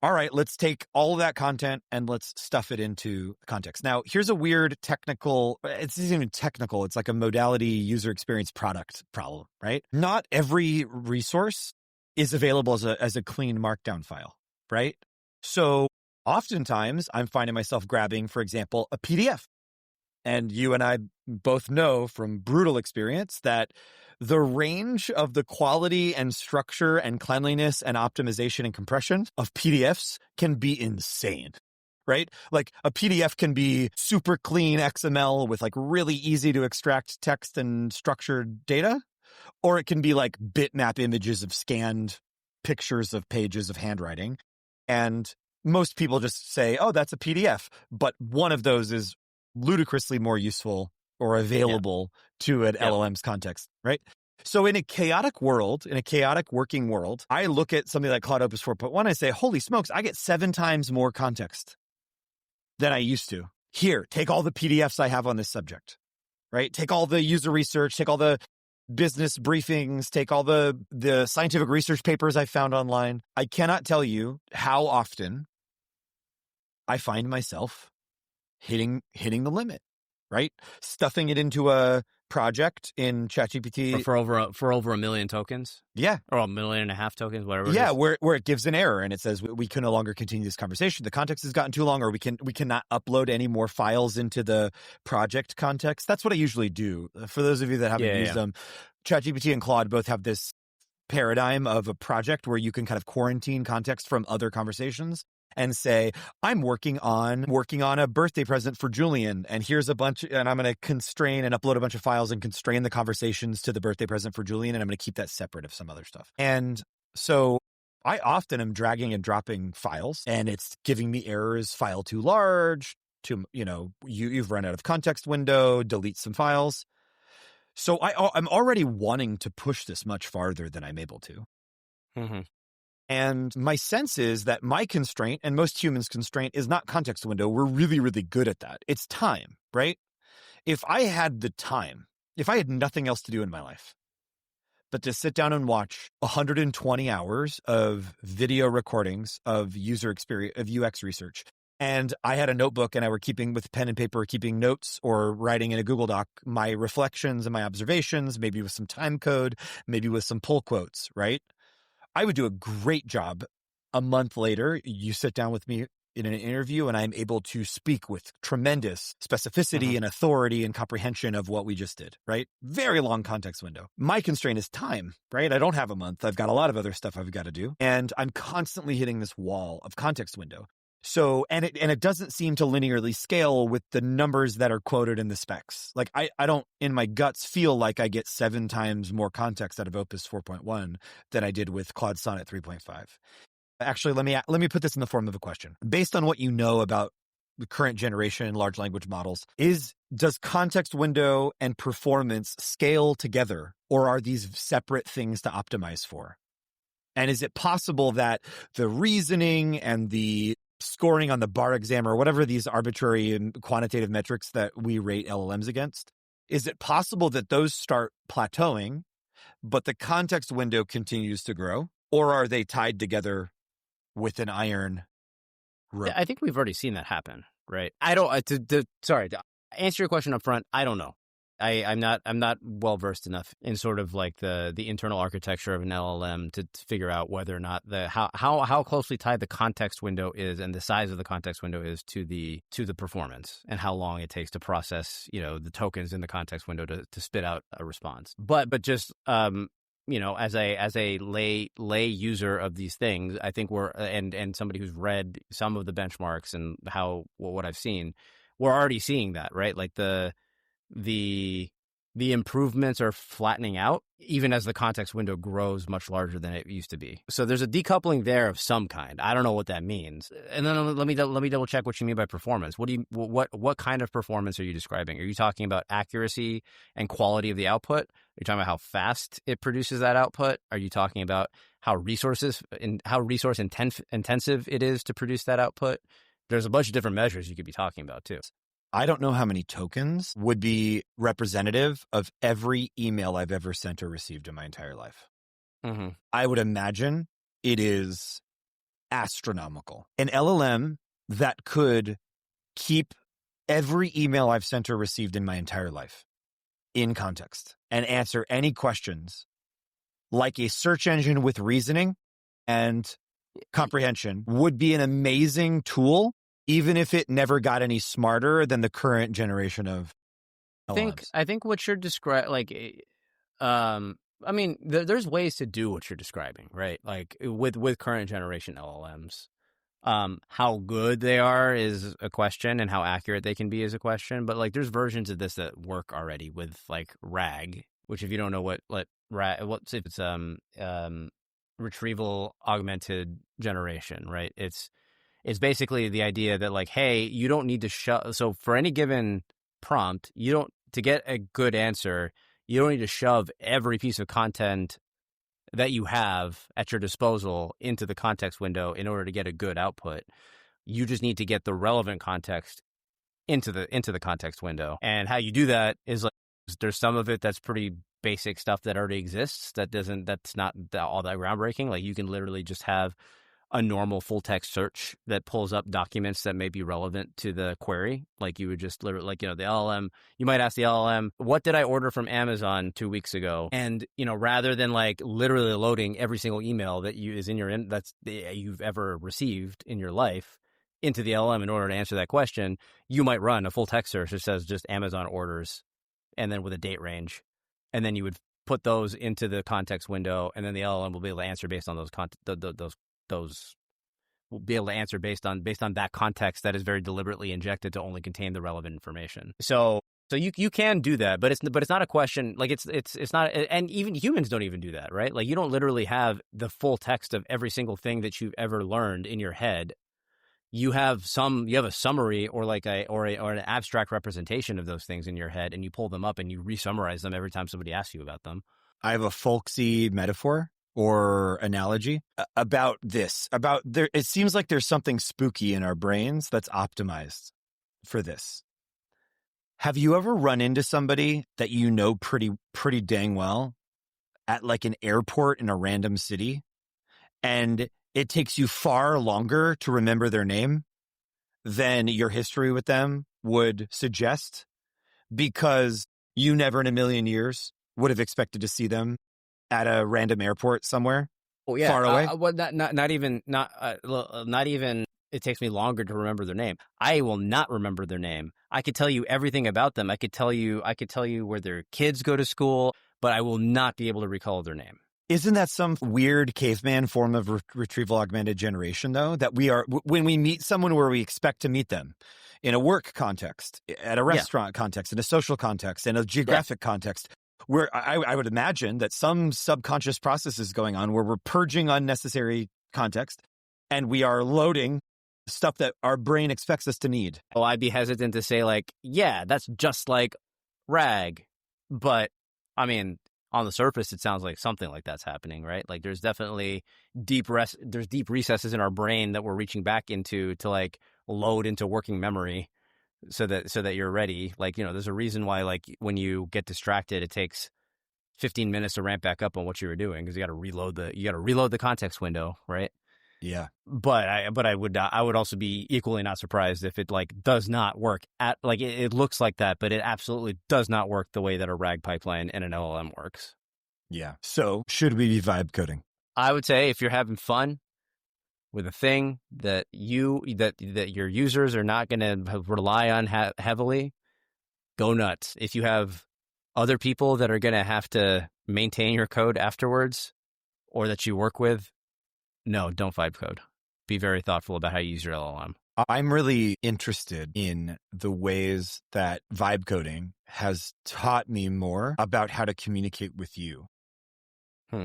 Speaker 1: all right, let's take all of that content and let's stuff it into context. Now, here's a weird technical, it's not even technical, it's like a modality user experience product problem, right? Not every resource is available as a clean markdown file, right? So oftentimes I'm finding myself grabbing, for example, a PDF. And you and I both know from brutal experience that the range of the quality and structure and cleanliness and optimization and compression of PDFs can be insane, right? Like a PDF can be super clean XML with like really easy to extract text and structured data, or it can be like bitmap images of scanned pictures of pages of handwriting. And most people just say, oh, that's a PDF. But one of those is ludicrously more useful or available to an LLM's context, right? So in a chaotic world, in a chaotic working world, I look at something like Claude Opus 4.1, I say, holy smokes, I get 7 times more context than I used to. Here, take all the PDFs I have on this subject, right? Take all the user research, take all the business briefings, take all the scientific research papers I found online. I cannot tell you how often I find myself hitting the limit, right? Stuffing it into a project in ChatGPT
Speaker 2: for over a million tokens.
Speaker 1: Yeah,
Speaker 2: or 1.5 million tokens, whatever.
Speaker 1: Yeah,
Speaker 2: it is.
Speaker 1: where it gives an error and it says we can no longer continue this conversation. The context has gotten too long, or we cannot upload any more files into the project context. That's what I usually do. For those of you that haven't used them, ChatGPT and Claude both have this paradigm of a project where you can kind of quarantine context from other conversations and say, I'm working on a birthday present for Julian, and here's a bunch, and I'm going to constrain and upload a bunch of files and constrain the conversations to the birthday present for Julian, and I'm going to keep that separate of some other stuff. And so I often am dragging and dropping files, and it's giving me errors, file too large, you've run out of context window, delete some files. So I'm already wanting to push this much farther than I'm able to.
Speaker 2: Mm-hmm.
Speaker 1: And my sense is that my constraint, and most humans' constraint, is not context window. We're really, really good at that. It's time, right? If I had the time, if I had nothing else to do in my life, but to sit down and watch 120 hours of video recordings of user experience, of UX research, and I had a notebook and I were keeping with pen and paper, keeping notes or writing in a Google Doc, my reflections and my observations, maybe with some time code, maybe with some pull quotes, right? I would do a great job. A month later, you sit down with me in an interview and I'm able to speak with tremendous specificity and authority and comprehension of what we just did, right? Very long context window. My constraint is time, right? I don't have a month. I've got a lot of other stuff I've got to do. And I'm constantly hitting this wall of context window. So, and it doesn't seem to linearly scale with the numbers that are quoted in the specs. Like I don't, in my guts, feel like I get 7 times more context out of Opus 4.1 than I did with Claude Sonnet 3.5. Actually, let me put this in the form of a question. Based on what you know about the current generation large language models, does context window and performance scale together, or are these separate things to optimize for? And is it possible that the reasoning and the scoring on the bar exam or whatever these arbitrary and quantitative metrics that we rate LLMs against, is it possible that those start plateauing, but the context window continues to grow? Or are they tied together with an iron rope?
Speaker 2: I think we've already seen that happen, right? I don't, to answer your question up front, I don't know. I'm not well versed enough in sort of like the internal architecture of an LLM to figure out whether or not how closely tied the context window is and the size of the context window is to the performance, and how long it takes to process the tokens in the context window to spit out a response. But just as a lay user of these things, I think we're and somebody who's read some of the benchmarks and what I've seen, we're already seeing that, right? Like the improvements are flattening out even as the context window grows much larger than it used to be. So there's a decoupling there of some kind. I don't know what that means. And then let me double check what you mean by performance. What kind of performance are you describing? Are you talking about accuracy and quality of the output? Are you talking about how fast it produces that output? Are you talking about how resource intensive it is to produce that output? There's a bunch of different measures you could be talking about too.
Speaker 1: I don't know how many tokens would be representative of every email I've ever sent or received in my entire life.
Speaker 2: Mm-hmm.
Speaker 1: I would imagine it is astronomical. An LLM that could keep every email I've sent or received in my entire life in context and answer any questions like a search engine with reasoning and comprehension would be an amazing tool, even if it never got any smarter than the current generation of LLMs.
Speaker 2: I think what you're describing, I mean, there's ways to do what you're describing, right? Like with current generation LLMs. How good they are is a question, and how accurate they can be is a question. But like, there's versions of this that work already with like RAG, which if you don't know what RAG, it's retrieval augmented generation, right? It's basically the idea that like, hey, you don't need to so for any given prompt, to get a good answer, you don't need to shove every piece of content that you have at your disposal into the context window in order to get a good output. You just need to get the relevant context into the context window. And how you do that is like, there's some of it that's pretty basic stuff that already exists that's not all that groundbreaking. Like, you can literally just have a normal full text search that pulls up documents that may be relevant to the query. Like, you would just literally, like, the LLM, you might ask the LLM, what did I order from Amazon 2 weeks ago? And, rather than like literally loading every single email that you've ever received in your life into the LLM in order to answer that question, you might run a full text search that says just Amazon orders, and then with a date range. And then you would put those into the context window, and then the LLM will be able to answer based on those will be able to answer based on that context that is very deliberately injected to only contain the relevant information. So you can do that, but it's not a question. Like, it's not, and even humans don't even do that, right? Like, you don't literally have the full text of every single thing that you've ever learned in your head. You have a summary or an abstract representation of those things in your head, and you pull them up and you re-summarize them every time somebody asks you about them.
Speaker 1: I have a folksy metaphor or analogy about this. It seems like there's something spooky in our brains that's optimized for this. Have you ever run into somebody that you know pretty dang well at like an airport in a random city, and it takes you far longer to remember their name than your history with them would suggest, because you never in a million years would have expected to see them at a random airport somewhere far away?
Speaker 2: Not even it takes me longer to remember their name. I will not remember their name. I could tell you everything about them. I could tell you where their kids go to school, but I will not be able to recall their name.
Speaker 1: Isn't that some weird caveman form of retrieval augmented generation, though? That when we meet someone where we expect to meet them in a work context, at a restaurant context, in a social context, in a geographic context, where I would imagine that some subconscious process is going on where we're purging unnecessary context and we are loading stuff that our brain expects us to need.
Speaker 2: Well, I'd be hesitant to say like, yeah, that's just like RAG. But I mean, on the surface, it sounds like something like that's happening, right? Like, there's definitely deep recesses in our brain that we're reaching back into to like load into working memory so that you're ready. Like, there's a reason why, like, when you get distracted, it takes 15 minutes to ramp back up on what you were doing, because you got to reload the context window, right?
Speaker 1: Yeah.
Speaker 2: But I would also be equally not surprised if it like does not work at like it looks like that, but it absolutely does not work the way that a RAG pipeline and an LLM works.
Speaker 1: Yeah. So should we be vibe coding?
Speaker 2: I would say if you're having fun with a thing that your users are not going to rely on heavily, go nuts. If you have other people that are going to have to maintain your code afterwards, or that you work with, no, don't vibe code. Be very thoughtful about how you use your LLM.
Speaker 1: I'm really interested in the ways that vibe coding has taught me more about how to communicate with you.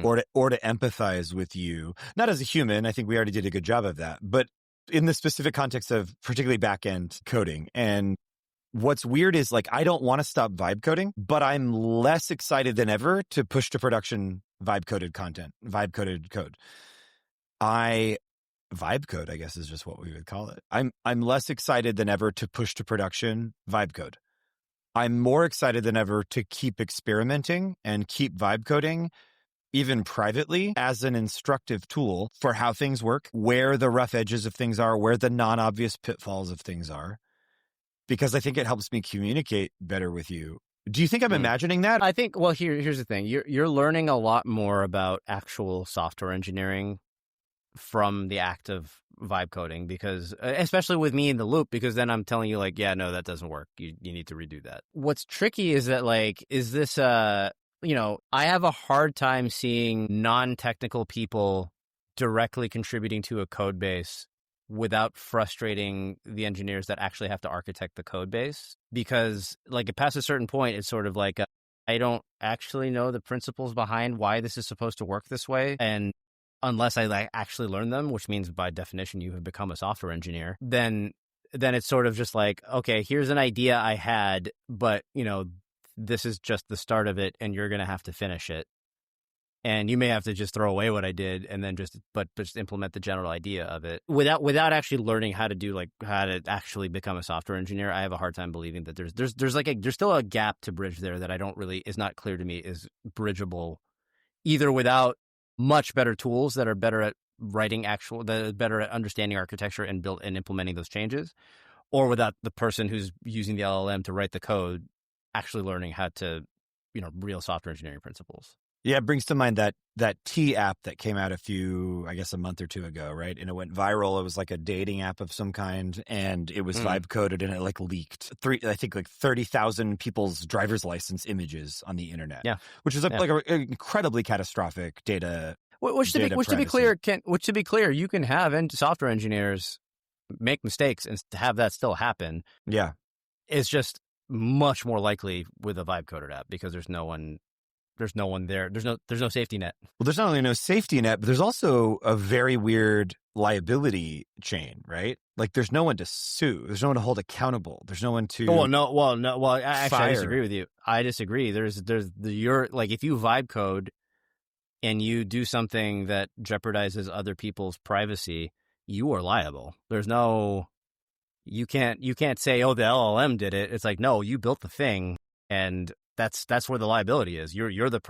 Speaker 1: Or to empathize with you, not as a human. I think we already did a good job of that, but in the specific context of particularly back-end coding. And what's weird is, like, I don't want to stop vibe coding, but I'm less excited than ever to push to production vibe coded code. Vibe code, I guess, is just what we would call it. I'm less excited than ever to push to production vibe code. I'm more excited than ever to keep experimenting and keep vibe coding, even privately, as an instructive tool for how things work, where the rough edges of things are, where the non-obvious pitfalls of things are, because I think it helps me communicate better with you, Do you think I'm imagining that?
Speaker 2: I think, well, here's the thing. You're learning a lot more about actual software engineering from the act of vibe coding, because especially with me in the loop, because then I'm telling you like, yeah, no, that doesn't work. You need to redo that. What's tricky is that like, is this I have a hard time seeing non-technical people directly contributing to a code base without frustrating the engineers that actually have to architect the code base, because like past a certain point, it's sort of like, I don't actually know the principles behind why this is supposed to work this way. And unless I like actually learn them, which means by definition you have become a software engineer, then it's sort of just like, okay, here's an idea I had, but this is just the start of it, and you're going to have to finish it. And you may have to just throw away what I did and then just implement the general idea of it without actually learning how to actually become a software engineer. I have a hard time believing that there's still a gap to bridge there that is not clear to me is bridgeable, either without much better tools that are better at writing that are better at understanding architecture and implementing those changes, or without the person who's using the LLM to write the code actually learning how to, real software engineering principles.
Speaker 1: Yeah, it brings to mind that T app that came out a month or two ago, right? And it went viral. It was like a dating app of some kind, and it was vibe coded, and it like leaked 30,000 people's driver's license images on the internet.
Speaker 2: Yeah,
Speaker 1: which is like an incredibly catastrophic data.
Speaker 2: Which to be clear, you can have software engineers make mistakes and have that still happen.
Speaker 1: Yeah,
Speaker 2: it's just much more likely with a vibe coded app because there's no one there. There's no safety net.
Speaker 1: Well, there's not only no safety net, but there's also a very weird liability chain, right? Like there's no one to sue. There's no one to hold accountable. There's no one to.
Speaker 2: I disagree with you. I disagree. Like if you vibe code and you do something that jeopardizes other people's privacy, you are liable. You can't say, oh, the LLM did it. It's like, no, you built the thing, and that's where the liability is. The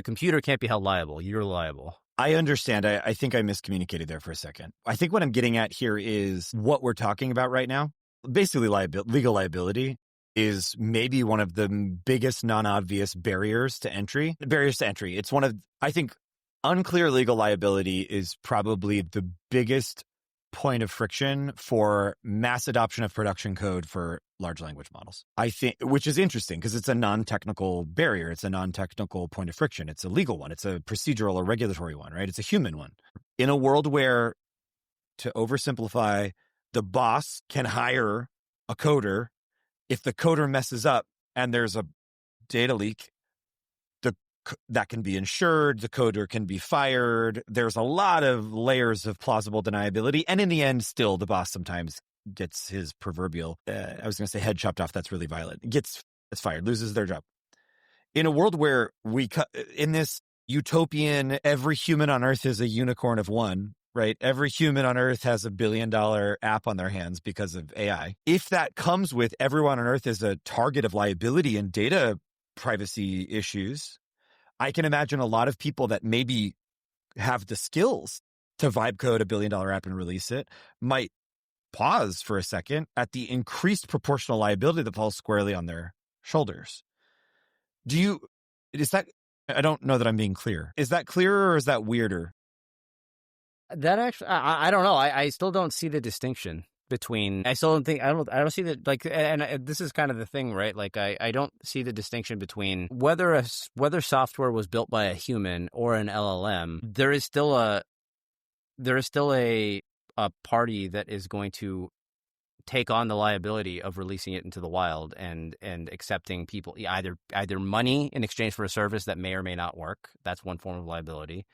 Speaker 2: computer can't be held liable. You're liable.
Speaker 1: I understand. I think I miscommunicated there for a second. I think what I'm getting at here is what we're talking about right now. Basically, legal liability is maybe one of the biggest non-obvious barriers to entry. It's one of, I think, unclear legal liability is probably the biggest point of friction for mass adoption of production code for large language models. I think, which is interesting because it's a non-technical barrier. It's a non-technical point of friction. It's a legal one. It's a procedural or regulatory one, right? It's a human one. In a world where, to oversimplify, the boss can hire a coder, if the coder messes up and there's a data leak, that can be insured, the coder can be fired. There's a lot of layers of plausible deniability. And in the end, still, the boss sometimes gets his proverbial, I was going to say head chopped off. That's really violent. Gets fired, loses their job. In a world where in this utopian, every human on Earth is a unicorn of one, right? Every human on Earth has $1 billion app on their hands because of AI. If that comes with everyone on Earth as a target of liability and data privacy issues, I can imagine a lot of people that maybe have the skills to vibe code $1 billion app and release it might pause for a second at the increased proportional liability that falls squarely on their shoulders. I don't know that I'm being clear. Is that clearer or is that weirder?
Speaker 2: That actually, I don't know. I still don't see the distinction between, I don't see that, like, and this is kind of the thing, right? Like, I don't see the distinction between whether software was built by a human or an LLM. There is still a party that is going to take on the liability of releasing it into the wild and accepting people either money in exchange for a service that may or may not work. That's one form of liability,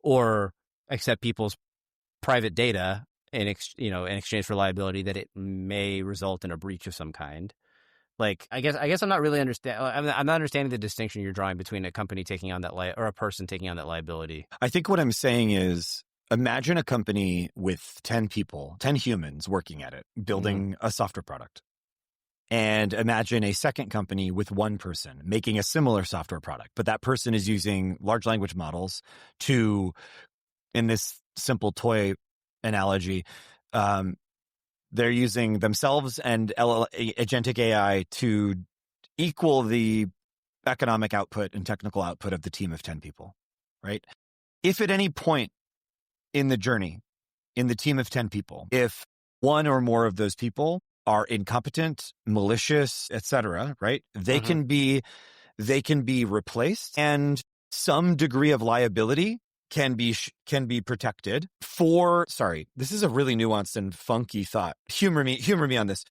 Speaker 2: or accept people's private data in exchange for liability that it may result in a breach of some kind. Like, I guess I'm not really I'm not understanding the distinction you're drawing between a company taking on that or a person taking on that liability.
Speaker 1: I think what I'm saying is, imagine a company with 10 people, 10 humans working at it, building a software product. And imagine a second company with one person making a similar software product, but that person is using large language models to, in this simple toy analogy, they're using themselves and agentic AI to equal the economic output and technical output of the team of 10 people, right? If at any point in the journey, in the team of 10 people, if one or more of those people are incompetent, malicious, etc., right? They can be replaced, and some degree of liability can be protected for. Sorry, this is a really nuanced and funky thought. Humor me on this,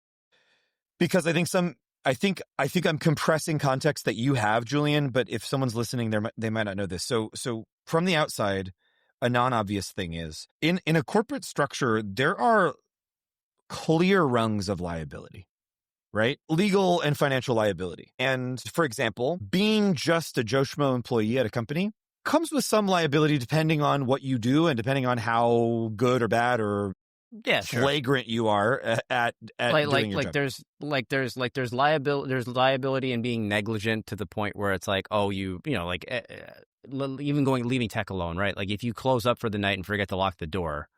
Speaker 1: because I think I'm compressing context that you have, Julian. But if someone's listening, they might not know this. So from the outside, a non-obvious thing is in a corporate structure, there are clear rungs of liability, right? Legal and financial liability. And for example, being just a Joe Schmo employee at a company comes with some liability depending on what you do and depending on how good or bad or flagrant you are at doing your job.
Speaker 2: There's liability in being negligent to the point where it's like, oh, leaving tech alone, right? Like if you close up for the night and forget to lock the door,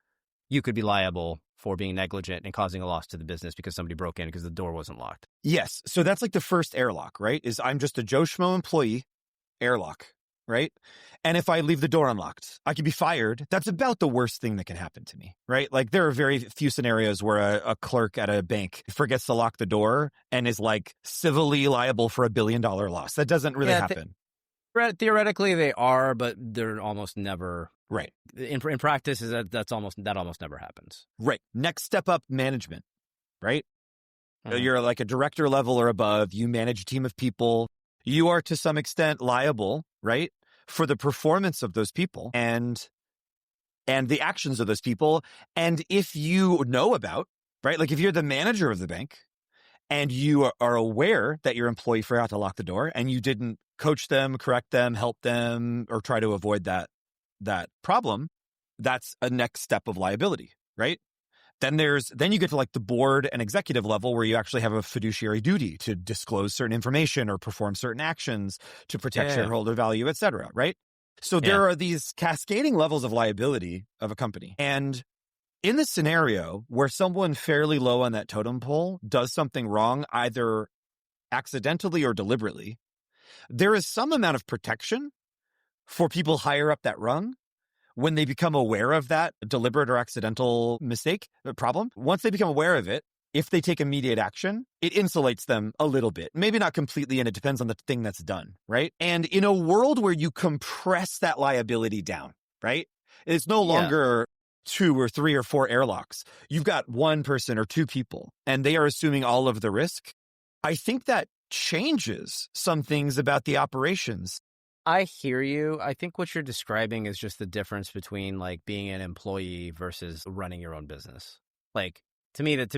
Speaker 2: you could be liable for being negligent and causing a loss to the business because somebody broke in because the door wasn't locked.
Speaker 1: Yes. So that's like the first airlock, right? Is I'm just a Joe Schmo employee, airlock, right? And if I leave the door unlocked, I could be fired. That's about the worst thing that can happen to me, right? Like there are very few scenarios where a clerk at a bank forgets to lock the door and is like civilly liable for $1 billion loss. That doesn't really happen.
Speaker 2: Theoretically, they are, but they're almost never.
Speaker 1: Right.
Speaker 2: In practice, that almost never happens.
Speaker 1: Right. Next step up, management, right? You're like a director level or above. You manage a team of people. You are to some extent liable, right, for the performance of those people and the actions of those people. And if you know about, right, like if you're the manager of the bank and you are aware that your employee forgot to lock the door and you didn't coach them, correct them, help them, or try to avoid that problem, that's a next step of liability, right? Then you get to like the board and executive level where you actually have a fiduciary duty to disclose certain information or perform certain actions to protect shareholder value, et cetera, right? So there are these cascading levels of liability of a company. And in this scenario where someone fairly low on that totem pole does something wrong, either accidentally or deliberately, there is some amount of protection for people higher up that rung when they become aware of that deliberate or accidental mistake, problem. Once they become aware of it, if they take immediate action, it insulates them a little bit. Maybe not completely, and it depends on the thing that's done, right? And in a world where you compress that liability down, right? It's no longer 2 or 3 or 4 airlocks. You've got one person or 2 people, and they are assuming all of the risk. I think that changes some things about the operations.
Speaker 2: I hear you. I think what you're describing is just the difference between like being an employee versus running your own business. Like to me that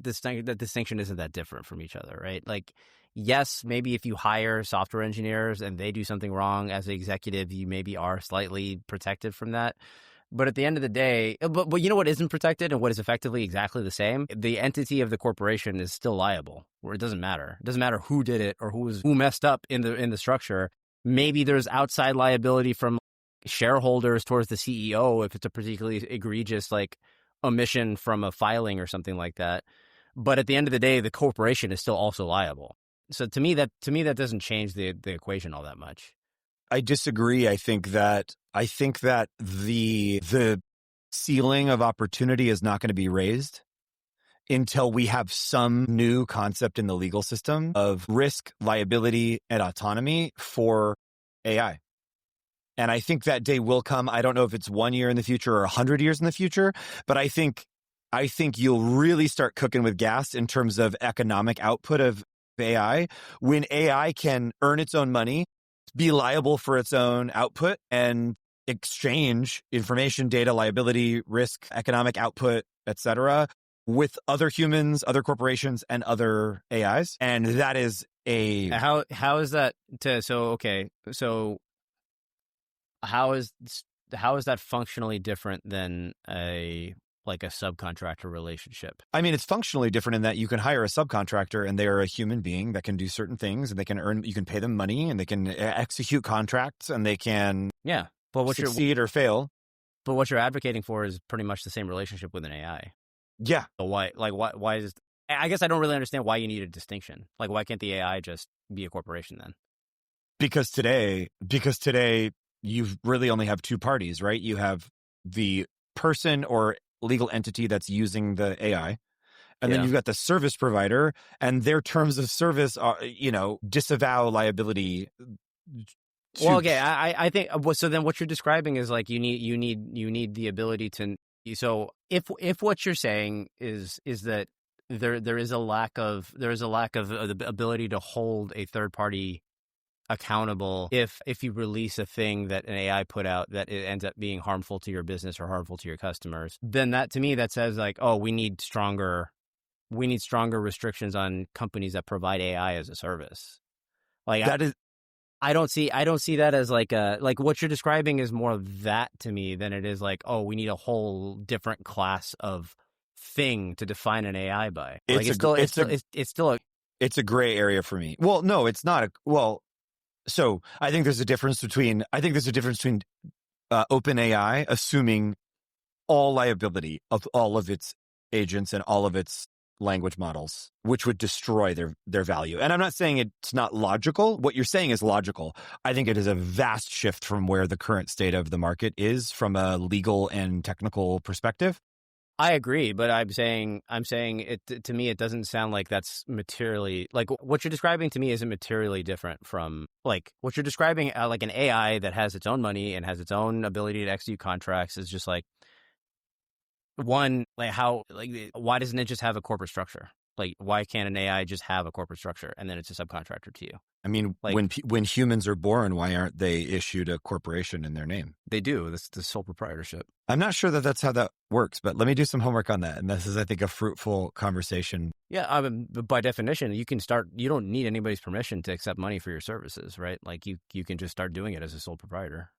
Speaker 2: distinction isn't that different from each other, right? Like, yes, maybe if you hire software engineers and they do something wrong as an executive, you maybe are slightly protected from that. But at the end of the day, but you know what isn't protected and what is effectively exactly the same? The entity of the corporation is still liable, where it doesn't matter. It doesn't matter who did it or who messed up in the structure. Maybe there's outside liability from shareholders towards the CEO if it's a particularly egregious like omission from a filing or something like that. But at the end of the day, the corporation is still also liable. So to me that doesn't change the equation all that much.
Speaker 1: I disagree. I think that the ceiling of opportunity is not going to be raised until we have some new concept in the legal system of risk, liability, and autonomy for AI. And I think that day will come. I don't know if it's 1 year in the future or 100 years in the future, but I think you'll really start cooking with gas in terms of economic output of AI when AI can earn its own money, be liable for its own output, and exchange information, data, liability, risk, economic output, etc., with other humans, other corporations, and other AIs. And that is
Speaker 2: how is that how is that functionally different than a subcontractor relationship?
Speaker 1: I mean, it's functionally different in that you can hire a subcontractor and they are a human being that can do certain things and you can pay them money and they can execute contracts and they can succeed or fail.
Speaker 2: But what you're advocating for is pretty much the same relationship with an AI.
Speaker 1: Yeah.
Speaker 2: So why is I guess I don't really understand why you need a distinction. Like, why can't the AI just be a corporation then?
Speaker 1: Because today you really only have two parties, right? You have the person or legal entity that's using the AI, and then you've got the service provider, and their terms of service are, disavow liability.
Speaker 2: Well, okay, I think so. Then what you're describing is like you need the ability to. So if what you're saying is that there is a lack of the ability to hold a third party accountable if you release a thing that an AI put out that it ends up being harmful to your business or harmful to your customers, then that to me that says like, oh, we need stronger restrictions on companies that provide AI as a service. Like that is. I don't see that as like what you're describing is more of that to me than it is like, oh, we need a whole different class of thing to define an AI by. Like it's
Speaker 1: a gray area for me. Well, no, it's not. So I think there's a difference between OpenAI assuming all liability of all of its agents and all of its language models, which would destroy their value. And I'm not saying it's not logical. What you're saying is logical. I think it is a vast shift from where the current state of the market is from a legal and technical perspective.
Speaker 2: I agree, but I'm saying it to me. It doesn't sound like that's materially like what you're describing to me isn't materially different from like what you're describing. Like an AI that has its own money and has its own ability to execute contracts is just like one. Like why doesn't it just have a corporate structure? Like why can't an AI just have a corporate structure and then it's a subcontractor to you?
Speaker 1: I mean, like, when humans are born, why aren't they issued a corporation in their name?
Speaker 2: They do. This is sole proprietorship.
Speaker 1: I'm not sure that that's how that works, but let me do some homework on that. And this is, I think, a fruitful conversation.
Speaker 2: Yeah, by definition, you don't need anybody's permission to accept money for your services, right? Like you can just start doing it as a sole proprietor.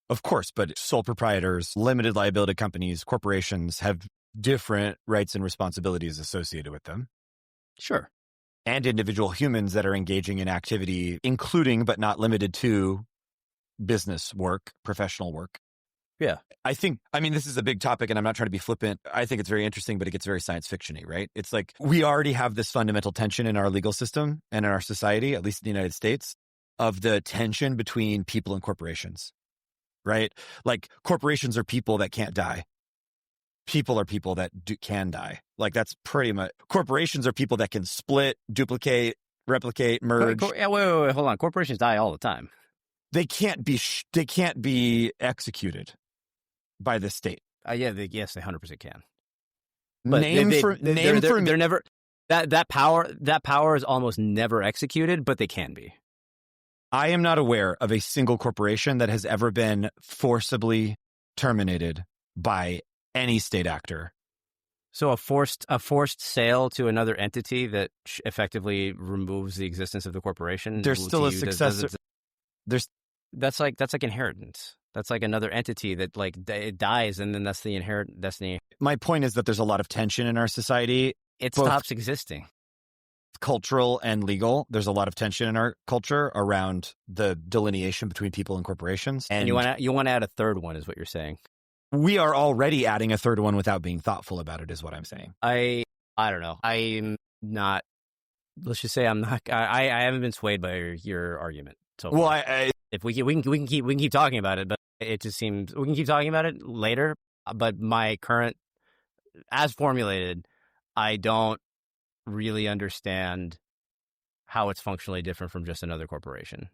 Speaker 1: Of course, but sole proprietors, limited liability companies, corporations have different rights and responsibilities associated with them.
Speaker 2: Sure.
Speaker 1: And individual humans that are engaging in activity, including but not limited to business work, professional work.
Speaker 2: Yeah.
Speaker 1: I mean, this is a big topic and I'm not trying to be flippant. I think it's very interesting, but it gets very science fiction-y, right? It's like we already have this fundamental tension in our legal system and in our society, at least in the United States, of the tension between people and corporations, right? Like corporations are people that can't die. People are people that can die. Like that's pretty much. Corporations are people that can split, duplicate, replicate, merge.
Speaker 2: Wait, hold on. Corporations die all the time.
Speaker 1: They can't be executed by the state.
Speaker 2: Yes, they 100% can.
Speaker 1: But they're
Speaker 2: never. That power is almost never executed, but they can be.
Speaker 1: I am not aware of a single corporation that has ever been forcibly terminated by any state actor.
Speaker 2: So a forced sale to another entity that effectively removes the existence of the corporation.
Speaker 1: There's still a successor.
Speaker 2: That's like inheritance. That's like another entity that like it dies, and then that's the inherent destiny.
Speaker 1: My point is that there's a lot of tension in our society.
Speaker 2: It stops existing.
Speaker 1: Cultural and legal. There's a lot of tension in our culture around the delineation between people and corporations.
Speaker 2: And you want to add a third one, is what you're saying.
Speaker 1: We are already adding a third one without being thoughtful about it, is what I'm saying.
Speaker 2: I don't know. I'm not. Let's just say I'm not. I haven't been swayed by your argument. So
Speaker 1: well,
Speaker 2: if we can keep talking about it, but it just seems we can keep talking about it later. But my current, as formulated, I don't really understand how it's functionally different from just another corporation.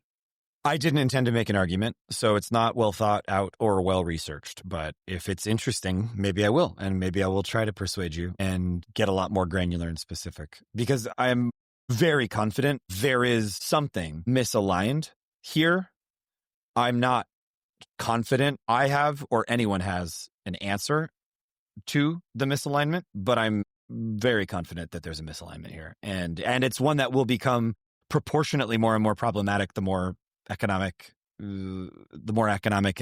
Speaker 1: I didn't intend to make an argument, so it's not well thought out or well researched. But if it's interesting, maybe I will. And maybe I will try to persuade you and get a lot more granular and specific. Because I'm very confident there is something misaligned here. I'm not confident I have or anyone has an answer to the misalignment, but I'm very confident that there's a misalignment here. And it's one that will become proportionately more and more problematic the more economic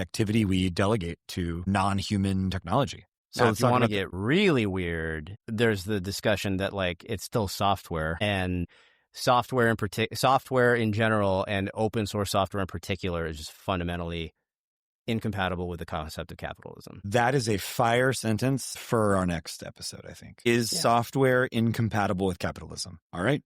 Speaker 1: activity we delegate to non-human technology.
Speaker 2: So if you want to get really weird, there's the discussion that like it's still software, and software in general and open source software in particular is just fundamentally incompatible with the concept of capitalism.
Speaker 1: That is a fire sentence for our next episode, I think. Is software incompatible with capitalism? All right.